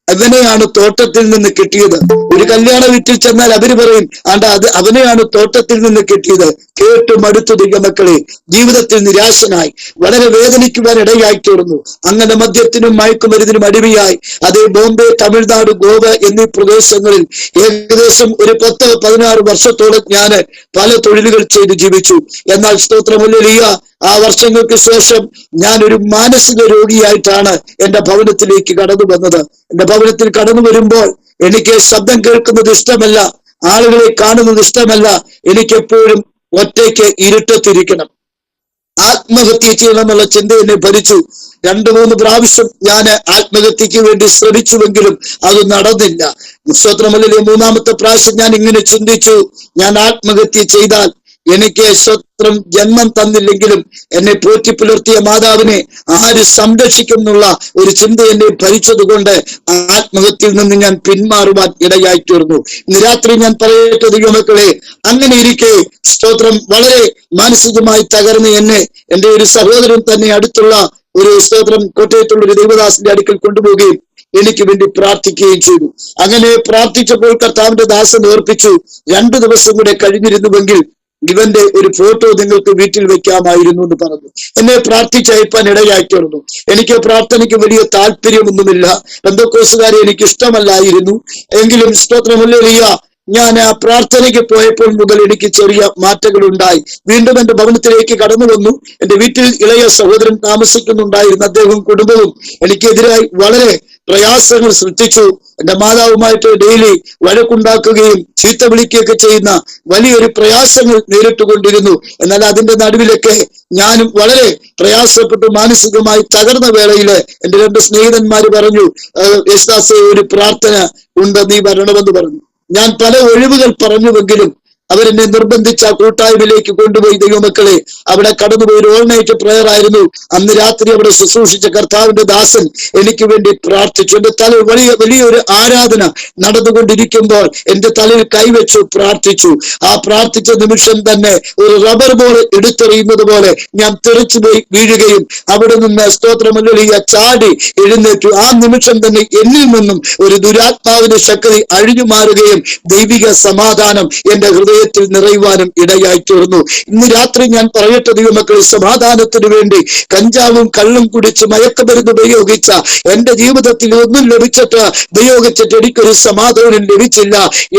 അവനെയാണ് തോട്ടത്തിൽ നിന്ന് കിട്ടിയത്. ഒരു കല്യാണ വീട്ടിൽ ചെന്നാൽ അവര് പറയും, അത് അവനെയാണ് തോട്ടത്തിൽ നിന്ന് കിട്ടിയത്. കേട്ടു മടുത്തു ദൈവമക്കളെ. ജീവിതത്തിൽ നിരാശനായി വളരെ വേദനിക്കുവാൻ ഇടയായിത്തീർന്നു. അങ്ങനെ മദ്യത്തിനും മയക്കുമരുന്നിനും അടിമയായി അതേ ബോംബെ, തമിഴ്നാട്, ഗോവ എന്നീ പ്രദേശങ്ങളിൽ ഏകദേശം ഒരു 10-16 വർഷത്തോളം ഞാൻ പല തൊഴിലുകൾ ചെയ്ത് ജീവിച്ചു. എന്നാൽ സ്തോത്രമുല്ലിയ, ആ വർഷങ്ങൾക്ക് ശേഷം ഞാൻ ഒരു മാനസിക രോഗിയായിട്ടാണ് എന്റെ ഭവനത്തിലേക്ക് കടന്നു വന്നത്. എന്റെ ഭവനത്തിൽ കടന്നു വരുമ്പോൾ എനിക്ക് ശബ്ദം കേൾക്കുന്നത് ഇഷ്ടമല്ല, ആളുകളെ കാണുന്നത് ഇഷ്ടമല്ല. എനിക്കെപ്പോഴും ഒറ്റയ്ക്ക് ഇരുട്ടത്തിരിക്കണം. ആത്മഹത്യ ചെയ്യണമെന്നുള്ള ചിന്ത എന്നെ ഭരിച്ചു. 2-3 പ്രാവശ്യം ഞാൻ ആത്മഹത്യക്ക് വേണ്ടി ശ്രമിച്ചുവെങ്കിലും അത് നടന്നില്ല. സ്തോത്രമല്ലേ, 3ാമത്തെ പ്രാവശ്യം ഞാൻ ഇങ്ങനെ ചിന്തിച്ചു, ഞാൻ ആത്മഹത്യ ചെയ്താൽ എനിക്ക് സ്വത്രം ജന്മം തന്നില്ലെങ്കിലും എന്നെ പോറ്റി പുലർത്തിയ മാതാവിനെ ആര് സംരക്ഷിക്കും എന്നുള്ള ഒരു ചിന്ത എന്നെ ഭരിച്ചതുകൊണ്ട് ആത്മഹത്യയിൽ നിന്ന് ഞാൻ പിന്മാറുവാൻ ഇടയായിത്തീർന്നു. ഇന്ന് രാത്രി ഞാൻ പറയട്ടെ ദൈവമക്കളെ, അങ്ങനെ ഇരിക്കെ സ്തോത്രം വളരെ മാനസികമായി തകർന്ന് എന്നെ എന്റെ ഒരു സഹോദരൻ തന്നെ അടുത്തുള്ള ഒരു സ്തോത്രം കോട്ടയത്തുള്ള ഒരു ദൈവദാസന്റെ അടുക്കൽ കൊണ്ടുപോവുകയും എനിക്ക് വേണ്ടി പ്രാർത്ഥിക്കുകയും ചെയ്തു. അങ്ങനെ പ്രാർത്ഥിച്ചപ്പോൾ കർത്താവിന്റെ ദാസൻ ഓർപ്പിച്ചു, 2 ദിവസം കൂടെ കഴിഞ്ഞിരുന്നുവെങ്കിൽ ഇവന്റെ ഒരു ഫോട്ടോ നിങ്ങൾക്ക് വീട്ടിൽ വെക്കാമായിരുന്നു എന്ന് പറഞ്ഞു. എന്നെ പ്രാർത്ഥിച്ചയപ്പാൻ ഇടയാക്കിയിരുന്നു. എനിക്ക് പ്രാർത്ഥനയ്ക്ക് വലിയ താല്പര്യമൊന്നുമില്ല, പെന്തക്കോസ്തുകാരെ എനിക്ക് ഇഷ്ടമല്ലായിരുന്നു. എങ്കിലും സ്തോത്രമല്ലേലൂയ, ഞാൻ ആ പ്രാർത്ഥനയ്ക്ക് പോയപ്പോൾ മുതൽ എനിക്ക് ചെറിയ മാറ്റങ്ങൾ ഉണ്ടായി. വീണ്ടും എന്റെ ഭവനത്തിലേക്ക് കടന്നു വന്നു. എന്റെ വീട്ടിൽ ഇളയ സഹോദരൻ താമസിക്കുന്നുണ്ടായിരുന്നു. അദ്ദേഹവും കുടുംബവും എനിക്കെതിരായി വളരെ പ്രയാസങ്ങൾ സൃഷ്ടിച്ചു. എന്റെ മാതാവുമായിട്ട് ഡെയിലി വഴക്കുണ്ടാക്കുകയും ചീത്ത വിളിക്കുകയൊക്കെ ചെയ്യുന്ന വലിയൊരു പ്രയാസങ്ങൾ നേരിട്ടുകൊണ്ടിരുന്നു. എന്നാൽ അതിന്റെ നടുവിലൊക്കെ ഞാനും വളരെ പ്രയാസപ്പെട്ടു മാനസികമായി തകർന്ന വേളയില് എന്റെ 2 സ്നേഹിതന്മാര് പറഞ്ഞു, യേശുദാസേ, ഒരു പ്രാർത്ഥന ഉണ്ട്, നീ വരണമെന്ന് പറഞ്ഞു. ഞാൻ പല ഒഴിവുകൾ പറഞ്ഞുവെങ്കിലും അവരെന്നെ നിർബന്ധിച്ച കൂട്ടായ്മയിലേക്ക് കൊണ്ടുപോയി. ദൈവമക്കളെ, അവിടെ കടന്നുപോയി ഒരു ഓൾ നൈറ്റ് പ്രയർ ആയിരുന്നു. അന്ന് രാത്രി അവിടെ ശുശ്രൂഷിച്ച കർത്താവിന്റെ ദാസൻ എനിക്ക് വേണ്ടി പ്രാർത്ഥിച്ചു. എന്റെ തലയിൽ വലിയൊരു ആരാധന നടന്നുകൊണ്ടിരിക്കുമ്പോൾ എന്റെ തലയിൽ കൈവച്ചു പ്രാർത്ഥിച്ചു. ആ പ്രാർത്ഥിച്ച നിമിഷം തന്നെ ഒരു റബ്ബർ ബോൾ എടുത്തെറിയുന്നത് പോലെ ഞാൻ തെറിച്ചുപോയി വീഴുകയും അവിടെ നിന്ന് സ്തോത്രമല്ലേലൂയ ചാടി എഴുന്നേറ്റു. ആ നിമിഷം തന്നെ എന്നിൽ നിന്നും ഒരു ദുരാത്മാവിന്റെ ശക്തി അഴിഞ്ഞു മാറുകയും ദൈവിക സമാധാനം എന്റെ ഹൃദയത്തിൽ നിറയുവാനും ഇടയായി തീർന്നു. ഇന്ന് രാത്രി ഞാൻ പറയട്ടെ ദൈവമക്കളെ, സമാധാനത്തിന് വേണ്ടി കഞ്ചാവും കള്ളും കുടിച്ച് മയക്കമരുന്ന് ഉപയോഗിച്ച എന്റെ ജീവിതത്തിൽ ഒന്നും ഉപയോഗിച്ചിട്ട് എനിക്കൊരു സമാധാനം ലഭിച്ചില്ല.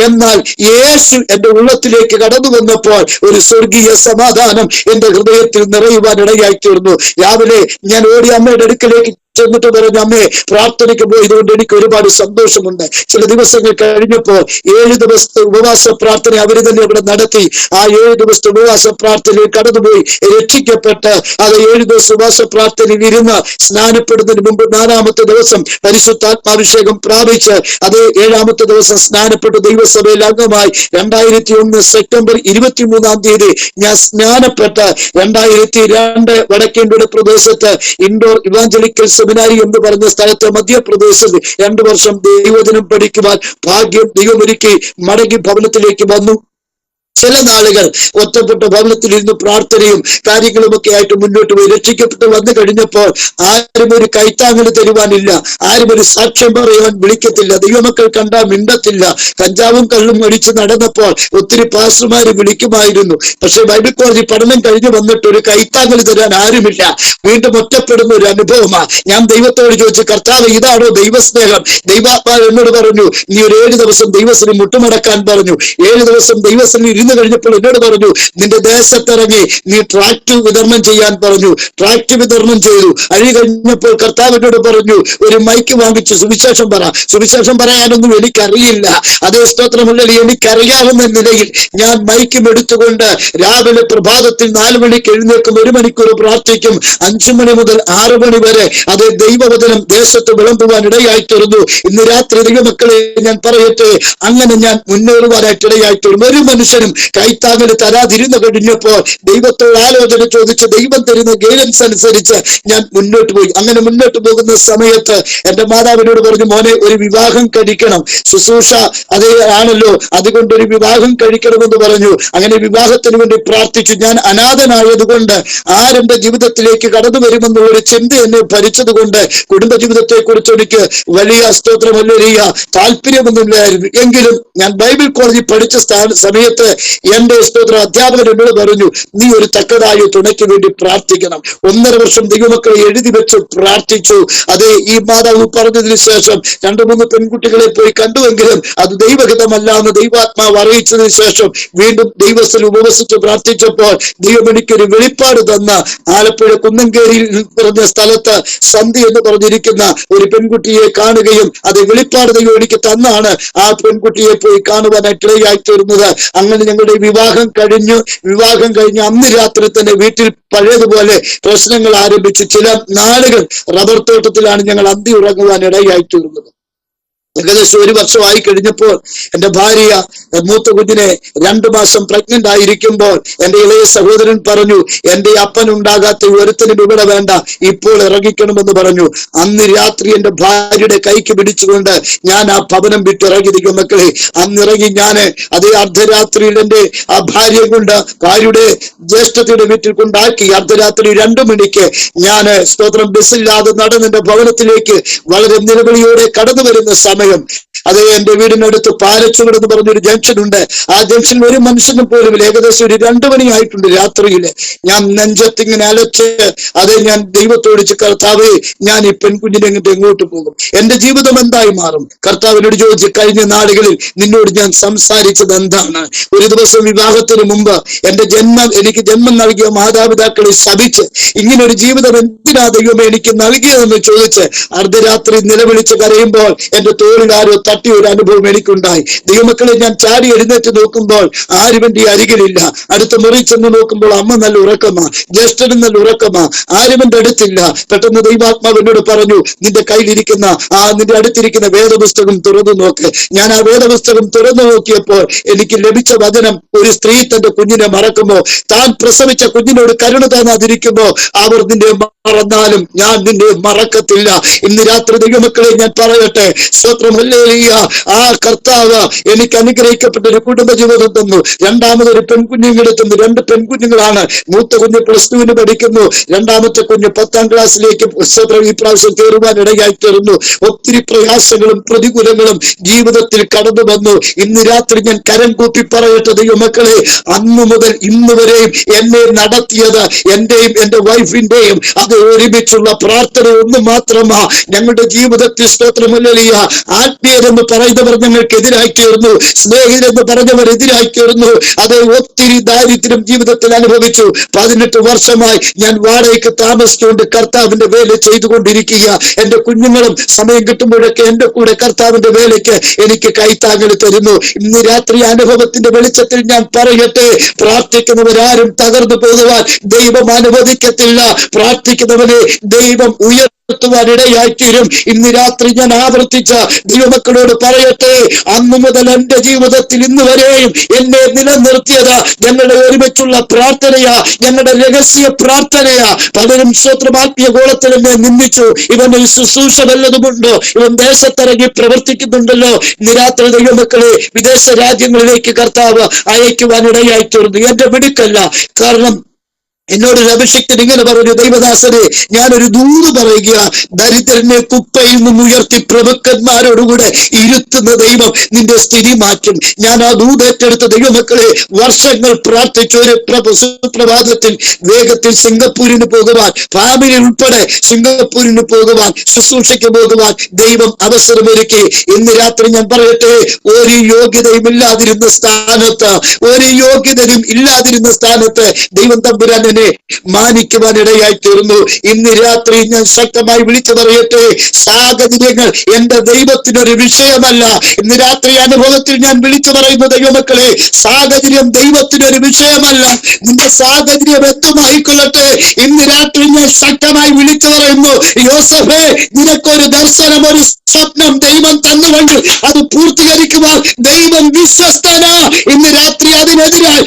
എന്നാൽ യേശു എന്റെ ഉള്ളത്തിലേക്ക് കടന്നു വന്നപ്പോൾ ഒരു സ്വർഗീയ സമാധാനം എന്റെ ഹൃദയത്തിൽ നിറയുവാൻ ഇടയായി തീർന്നു. രാവിലെ ഞാൻ ഓടി അമ്മയുടെ അടുക്കലേക്ക് ചെന്നിട്ട് പറഞ്ഞു, അമ്മേ, പ്രാർത്ഥനയ്ക്ക് പോയതുകൊണ്ട് എനിക്ക് ഒരുപാട് സന്തോഷമുണ്ട്. ചില ദിവസങ്ങൾ കഴിഞ്ഞപ്പോൾ 7 ദിവസത്തെ ഉപവാസ പ്രാർത്ഥന അവര് തന്നെ അവിടെ നടത്തി. ആ 7 ദിവസത്തെ ഉപവാസ പ്രാർത്ഥനയിൽ കടന്നുപോയി രക്ഷിക്കപ്പെട്ട് അത് 7 ദിവസം ഉപവാസ പ്രാർത്ഥനയിൽ ഇരുന്ന് സ്നാനപ്പെടുന്നതിന് മുമ്പ് 4ാമത്തെ ദിവസം പരിശുദ്ധാത്മാഭിഷേകം പ്രാപിച്ച് അത് 7ാമത്തെ ദിവസം സ്നാനപ്പെട്ട് ദൈവസഭയിൽ അംഗമായി 2001 സെപ്റ്റംബർ 23-ാം തീയതി ഞാൻ സ്നാനപ്പെട്ട് 2002 വടക്കേണ്ടൂർ പ്രദേശത്ത് ഇൻഡോർ ഇവാഞ്ചലിക്കൽ സെമിനാരി എന്ന് പറഞ്ഞ സ്ഥലത്ത് മധ്യപ്രദേശിൽ 2 വർഷം ദൈവവചനം പഠിക്കുവാൻ ഭാഗ്യം ദൈവമൊരുക്കി മടങ്ങി ഭവനത്തിലേക്ക് വന്നു. ചില നാളുകൾ ഒറ്റപ്പെട്ട ഭവനത്തിൽ ഇരുന്ന് പ്രാർത്ഥനയും കാര്യങ്ങളുമൊക്കെ ആയിട്ട് മുന്നോട്ട് പോയി. രക്ഷിക്കപ്പെട്ട് വന്നു കഴിഞ്ഞപ്പോൾ ആരും ഒരു കൈത്താങ്ങൽ തരുവാനില്ല, ആരും ഒരു സാക്ഷ്യം പറയുവാൻ വിളിക്കത്തില്ല, ദൈവമക്കൾ കണ്ടാൽ മിണ്ടത്തില്ല. കഞ്ചാവും കള്ളും അടിച്ച് നടന്നപ്പോൾ ഒത്തിരി പാസ്റ്റർമാര് വിളിക്കുമായിരുന്നു. പക്ഷെ ബൈബിൾ കോളേജിൽ പഠനം കഴിഞ്ഞ് വന്നിട്ട് ഒരു കൈത്താങ്ങൽ തരാൻ ആരുമില്ല. വീണ്ടും ഒറ്റപ്പെടുന്ന ഒരു അനുഭവമാണ്. ഞാൻ ദൈവത്തോട് ചോദിച്ചു, കർത്താവ്, ഇതാണോ ദൈവസ്നേഹം? ദൈവാത്മാവ് എന്നോട് പറഞ്ഞു, നീ ഒരു 7 ദിവസം ദൈവത്തിന് മുട്ടുമടക്കാൻ പറഞ്ഞു. 7 ദിവസം ദൈവത്തിന് ഇരുന്ന് കഴിഞ്ഞപ്പോൾ എന്നോട് പറഞ്ഞു, നിന്റെ ദേശത്തിറങ്ങി നീ ട്രാക്ട് വിതരണം ചെയ്യാൻ പറഞ്ഞു. ട്രാക്ട് വിതരണം ചെയ്തു. അഴി കഴിഞ്ഞപ്പോൾ കർത്താവ് എന്നോട് പറഞ്ഞു, ഒരു മൈക്ക് വാങ്ങിച്ചു സുവിശേഷം പറ. സുവിശേഷം പറയാനൊന്നും എനിക്കറിയില്ല. അതേ സ്തോത്രമുള്ള എനിക്കറിയാവുന്ന നിലയിൽ ഞാൻ മൈക്കും എടുത്തുകൊണ്ട് രാവിലെ പ്രഭാതത്തിൽ 4 മണിക്ക് എഴുന്നേൽക്കും, 1 മണിക്കൂർ പ്രാർത്ഥിക്കും, 5 മണി മുതൽ 6 മണി വരെ അത് ദൈവവചനം ദേശത്ത് വിളമ്പുവാൻ ഇടയായി തീർന്നു. ഇന്ന് രാത്രി ദൈവമക്കളെ ഞാൻ പറയട്ടെ, അങ്ങനെ ഞാൻ മുന്നേറുവാനായിട്ട് ഇടയായി തീർന്നു. ഒരു മനുഷ്യനും കൈത്താങ്ങൽ തരാതിരുന്നു കഴിഞ്ഞപ്പോൾ ദൈവത്തോട് ആലോചന ചോദിച്ച് ദൈവം തരുന്ന ഗൈഡൻസ് അനുസരിച്ച് ഞാൻ മുന്നോട്ട് പോയി. അങ്ങനെ മുന്നോട്ട് പോകുന്ന സമയത്ത് എന്റെ മാതാവിനോട് പറഞ്ഞു, മോനെ, ഒരു വിവാഹം കഴിക്കണം, ശുശ്രൂഷ അതേ ആണല്ലോ, അതുകൊണ്ട് ഒരു വിവാഹം കഴിക്കണമെന്ന് പറഞ്ഞു. അങ്ങനെ വിവാഹത്തിന് വേണ്ടി പ്രാർത്ഥിച്ചു. ഞാൻ അനാഥനായതുകൊണ്ട് ആരെന്റെ ജീവിതത്തിലേക്ക് കടന്നു വരുമെന്നുള്ള ചിന്ത എന്നെ ഭരിച്ചത് കൊണ്ട് കുടുംബജീവിതത്തെ കുറിച്ച് എനിക്ക് വലിയ സ്തോത്രമല്ലേലൂയ താല്പര്യമൊന്നുമില്ലായിരുന്നു. എങ്കിലും ഞാൻ ബൈബിൾ കോളേജിൽ പഠിച്ച സമയത്ത് എന്റെ സ്തോത്ര അധ്യാപകൻ എന്നോട് പറഞ്ഞു, നീ ഒരു തക്കതായ തുണയ്ക്ക് വേണ്ടി പ്രാർത്ഥിക്കണം. 1.5 വർഷം ദൈവമക്കളെ എഴുതി വെച്ച് പ്രാർത്ഥിച്ചു. അതേ, ഈ മാതാവ് പറഞ്ഞതിന് ശേഷം 2-3 പെൺകുട്ടികളെ പോയി കണ്ടുവെങ്കിലും അത് ദൈവഹിതമല്ല എന്ന് ദൈവാത്മാവ് അറിയിച്ചതിന് ശേഷം വീണ്ടും ദൈവത്തിൽ ഉപവസിച്ച് പ്രാർത്ഥിച്ചപ്പോൾ ദൈവം എനിക്കൊരു വെളിപ്പാട് തന്ന ആലപ്പുഴ കുന്നംകേരിയിൽ പറഞ്ഞ സ്ഥലത്ത് സന്ധി എന്ന് പറഞ്ഞിരിക്കുന്ന ഒരു പെൺകുട്ടിയെ കാണുകയും അത് വെളിപ്പാട് ദൈവം എനിക്ക് തന്നാണ് ആ പെൺകുട്ടിയെ പോയി കാണുവാനായിട്ട് ഇടയായി തീർന്നത്. അങ്ങനെ ഞങ്ങളുടെ വിവാഹം കഴിഞ്ഞ് അന്ന് രാത്രി തന്നെ വീട്ടിൽ പഴയതുപോലെ പ്രശ്നങ്ങൾ ആരംഭിച്ചു. ചില നാളുകൾ റബ്ബർ തോട്ടത്തിലാണ് ഞങ്ങൾ അന്തി ഉറങ്ങുവാൻ ഇടയായി തീർന്നത്. ഏകദേശം 1 വർഷമായി കഴിഞ്ഞപ്പോൾ എന്റെ ഭാര്യ മൂത്ത കുഞ്ഞിനെ 2 മാസം പ്രഗ്നന്റ് ആയിരിക്കുമ്പോൾ എന്റെ ഇളയ സഹോദരൻ പറഞ്ഞു, എന്റെ അപ്പൻ ഉണ്ടാകാത്ത ഒരുത്തനും ഇവിടെ വേണ്ട, ഇപ്പോൾ ഇറങ്ങിക്കണമെന്ന് പറഞ്ഞു. അന്ന് രാത്രി എന്റെ ഭാര്യയുടെ കൈക്ക് പിടിച്ചുകൊണ്ട് ഞാൻ ആ ഭവനം വിട്ടിറങ്ങി. മക്കളെ, അന്നിറങ്ങി ഞാന് അതേ അർദ്ധരാത്രിയിൽ എന്റെ ആ ഭാര്യയെ കൊണ്ട് ഭാര്യയുടെ ജ്യേഷ്ഠതയുടെ വീട്ടിൽ കൊണ്ടാക്കി. അർദ്ധരാത്രി 2 മണിക്ക് ഞാന് സ്തോത്രം ബസ്സില്ലാതെ നടന്ന് എന്റെ ഭവനത്തിലേക്ക് വളരെ നിലവിളിയോടെ കടന്നു വരുന്ന സമയം സമയം അതേ എന്റെ വീടിനടുത്ത് പാലച്ചുവട് എന്ന് പറഞ്ഞൊരു ജംഗ്ഷൻ ഉണ്ട്. ആ ജംഗ്ഷനിൽ ഒരു മനുഷ്യനും പോലും ഏകദേശം ഒരു 2 മണിയായിട്ടുണ്ട് രാത്രിയില്. ഞാൻ നെഞ്ചത്തിങ്ങനെ അലച്ച് ഞാൻ ദൈവത്തോട് കർത്താവേ, ഞാൻ ഈ പെൺകുഞ്ഞിനെ എങ്ങോട്ട് പോകും, എന്റെ ജീവിതം എന്തായി മാറും? കർത്താവിനോട് ചോദിച്ച്, കഴിഞ്ഞ നാളുകളിൽ നിന്നോട് ഞാൻ സംസാരിച്ചത് എന്താണ്? ഒരു ദിവസം വിവാഹത്തിന് മുമ്പ് എനിക്ക് ജന്മം നൽകിയ മാതാപിതാക്കളെ ശപിച്ച് ഇങ്ങനെ ഒരു ജീവിതം എന്തിനാ ദൈവമേ എനിക്ക് നൽകിയതെന്ന് ചോദിച്ച് അർദ്ധരാത്രി നിലവിളിച്ച് കരയുമ്പോൾ എന്റെ തോളിൽ ആരോ തട്ടിയ ഒരു അനുഭവം എനിക്കുണ്ടായി. ദൈവമക്കളെ, ഞാൻ ചാടി എഴുന്നേറ്റ് നോക്കുമ്പോൾ ആരും എന്റെ അരികിലില്ല. അടുത്ത മുറി ചെന്ന് നോക്കുമ്പോൾ അമ്മ നല്ല ഉറക്കമാ, ജ്യേഷ്ഠനും നല്ല ഉറക്കമാ, ആരും എന്റെ അടുത്തില്ല. പെട്ടെന്ന് ദൈവാത്മാവ് എന്നോട് പറഞ്ഞു, നിന്റെ കയ്യിലിരിക്കുന്ന നിന്റെ അടുത്തിരിക്കുന്ന വേദപുസ്തകം തുറന്നു നോക്ക്. ഞാൻ ആ വേദപുസ്തകം തുറന്നു നോക്കിയപ്പോൾ എനിക്ക് ലഭിച്ച വചനം, ഒരു സ്ത്രീ തന്റെ കുഞ്ഞിനെ മറക്കുമ്പോ, താൻ പ്രസവിച്ച കുഞ്ഞിനോട് കരുണ തോന്നാതിരിക്കുമ്പോ അവർ നിന്നെ മറന്നാലും ഞാൻ നിന്നെ മറക്കത്തില്ല. ഇന്ന് രാത്രി ദൈവമക്കളെ ഞാൻ പറയട്ടെ, സ്തോത്രം, ഹല്ലേലൂയ. ആ കർത്താവ് എനിക്ക് അനുഗ്രഹിക്കപ്പെട്ട ഒരു കുടുംബജീവിതം തന്നു. രണ്ടാമതൊരു പെൺകുഞ്ഞുങ്ങളെ തന്നു. 2 പെൺകുഞ്ഞുങ്ങളാണ്. മൂത്ത കുഞ്ഞ് +2 പഠിക്കുന്നു, രണ്ടാമത്തെ കുഞ്ഞ് 10ാം ക്ലാസ്സിലേക്ക് ഈ പ്രാവശ്യം കയറുവാൻ ഇടയായി തീർന്നു. ഒത്തിരി പ്രയാസങ്ങളും പ്രതികൂലങ്ങളും ജീവിതത്തിൽ കടന്നു വന്നു. ഇന്ന് രാത്രി ഞാൻ കരം കൂപ്പി പറയട്ടെ ദൈവമക്കളെ, അന്നു മുതൽ ഇന്ന് വരെയും എന്നെ നടത്തിയത് എന്റെയും എന്റെ വൈഫിന്റെയും അത് ഒരുമിച്ചുള്ള പ്രാർത്ഥന ഒന്ന് മാത്രമാ. ഞങ്ങളുടെ ജീവിതത്തിൽ സ്തോത്രം, ഹല്ലേലൂയ, ആത്മീയരെന്ന് പറയുന്നവർ ഞങ്ങൾക്കെതിരായി തീർന്നു, സ്നേഹിതരെന്ന് പറഞ്ഞവർ എതിരായി തീർന്നു. അത് ഒത്തിരി ദാരിദ്ര്യം ജീവിതത്തിൽ അനുഭവിച്ചു. 18 വർഷമായി ഞാൻ വാടകയ്ക്ക് താമസിച്ചുകൊണ്ട് കർത്താവിന്റെ വേല ചെയ്തുകൊണ്ടിരിക്കുക. എന്റെ കുഞ്ഞുങ്ങളും സമയം കിട്ടുമ്പോഴൊക്കെ എന്റെ കൂടെ കർത്താവിന്റെ വേലയ്ക്ക് എനിക്ക് കൈത്താങ്ങൽ തരുന്നു. ഇന്ന് രാത്രി അനുഭവത്തിന്റെ വെളിച്ചത്തിൽ ഞാൻ പറയട്ടെ, പ്രാർത്ഥിക്കുന്നവരാരും തകർന്നു പോകുവാൻ ദൈവം അനുവദിക്കത്തില്ല. പ്രാർത്ഥിക്കുന്നവനെ ദൈവം ഉയർത്തുവാനിടയായിത്തീരും. ഇന്ന് രാത്രി ഞാൻ ആവർത്തിച്ച ദൈവമക്കളോട് പറയട്ടെ, അന്നു മുതൽ എന്റെ ജീവിതത്തിൽ ഇന്ന് വരെയും എന്നെ നിലനിർത്തിയത് ഞങ്ങളുടെ ഒരുമിച്ചുള്ള പ്രാർത്ഥനയാ, ഞങ്ങളുടെ രഹസ്യ പ്രാർത്ഥനയാ. പലരും സ്തോത്രം ആത്മീയ ഗോളത്തിൽ എന്നെ നിന്ദിച്ചു, ഇവന് ശുശ്രൂഷ വല്ലതുമുണ്ടോ, ഇവൻ ദേശത്തിറങ്ങി പ്രവർത്തിക്കുന്നുണ്ടല്ലോ. ഇന്ന് രാത്രി ദൈവമക്കളെ, വിദേശ രാജ്യങ്ങളിലേക്ക് കർത്താവ് അയക്കുവാനിടയായി തീർന്നു. എന്റെ മിടുക്കല്ല, കാരണം എന്നോട് ഒരു അഭിഷിക്തൻ ഇങ്ങനെ പറഞ്ഞു, ദൈവദാസനെ, ഞാനൊരു ദൂത് പറയുക, ദരിദ്രനെ കുപ്പയിൽ നിന്നും ഉയർത്തി പ്രഭുക്കന്മാരോടുകൂടെ ഇരുത്തുന്ന ദൈവം നിന്റെ സ്ഥിതി മാറ്റും. ഞാൻ ആ ദൂത് ഏറ്റെടുത്ത ദൈവമക്കളെ, വർഷങ്ങൾ പ്രാർത്ഥിച്ചു. ഒരു സുപ്രഭാതത്തിൽ വേഗത്തിൽ സിംഗപ്പൂരിന് പോകുവാൻ, ഫാമിലി ഉൾപ്പെടെ സിംഗപ്പൂരിന് പോകുവാൻ, ശുശ്രൂഷയ്ക്ക് പോകുവാൻ ദൈവം അവസരമൊരുക്കി. ഇന്ന് രാത്രി ഞാൻ പറയട്ടെ, ഒരു യോഗ്യതയും ഇല്ലാതിരുന്ന സ്ഥാനത്ത്, ദൈവം തമ്പുരാൻ മാനിക്കുവാനിടയായി തീർന്നു. ഇന്ന് രാത്രി ഞാൻ ശക്തമായി വിളിച്ചു പറയട്ടെ, സാഹചര്യങ്ങൾ എന്റെ ദൈവത്തിനൊരു വിഷയമല്ല. ഇന്ന് രാത്രി അനുഭവത്തിൽ ഞാൻ വിളിച്ചു പറയുന്ന ദൈവമക്കളെ, സാഹചര്യം ദൈവത്തിനൊരു വിഷയമല്ല. നിന്റെ സാഹചര്യം എന്തുമായിക്കൊള്ളട്ടെ, ഇന്ന് രാത്രി ഞാൻ ശക്തമായി വിളിച്ചു പറയുന്നു, യോസഫേ, നിനക്കൊരു ദർശനം, ഒരു സ്വപ്നം ദൈവം തന്നുകൊണ്ട് അത് പൂർത്തീകരിക്കുവാൻ ദൈവം വിശ്വസ്തനാ. ഇന്ന് രാത്രി അതിനെതിരായി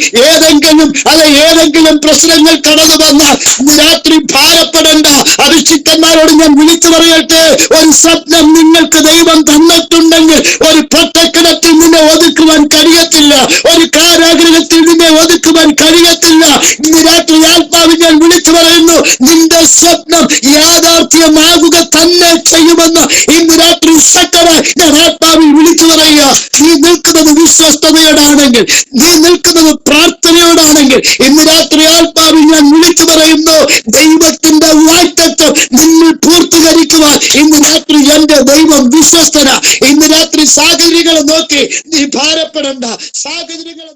ഏതെങ്കിലും പ്രശ്നങ്ങൾ കടന്നു വന്നാൽ ഇന്ന് രാത്രി ഭാരപ്പെടേണ്ട. അഭിഷിക്തന്മാരോട് ഞാൻ വിളിച്ചു പറയട്ടെ, ഒരു സ്വപ്നം നിങ്ങൾക്ക് ദൈവം തന്നിട്ടുണ്ടെങ്കിൽ ഒരു പട്ടക്കിടത്തിൽ നിന്നെ ഒതുക്കുവാൻ കഴിയത്തില്ല, ഒരു കാരാഗ്രഹത്തിൽ നിന്നെ ഒതുക്കുവാൻ കഴിയത്തില്ല. ഇന്ന് രാത്രി ആത്മാവിൽ ഞാൻ വിളിച്ചു പറയുന്നു, നിന്റെ സ്വപ്നം യാഥാർത്ഥ്യമാകുക തന്നെ ചെയ്യുമെന്ന് ഇന്ന് രാത്രി ശക്തമായി ഞാൻ ആത്മാവിൽ വിളിച്ചു പറയുക. നീ നിൽക്കുന്നത് വിശ്വസ്തയോടാണെങ്കിൽ, നീ നിൽക്കുന്നത് പ്രാർത്ഥനയോടാണെങ്കിൽ, ഇന്ന് രാത്രി ആത്മാവിൽ ഞാൻ വിളിച്ചു പറയുന്നു, ദൈവത്തിന്റെ വാഗ്ദത്തം നിന്നിൽ പൂർത്തീകരിക്കുവാൻ ഇന്ന് രാത്രി എന്റെ ദൈവം വിശ്വസ്തന. ഇന്ന് രാത്രി സാഹചര്യങ്ങളെ നോക്കി നീ ഭാരപ്പെടേണ്ട. സാഹചര്യങ്ങളെ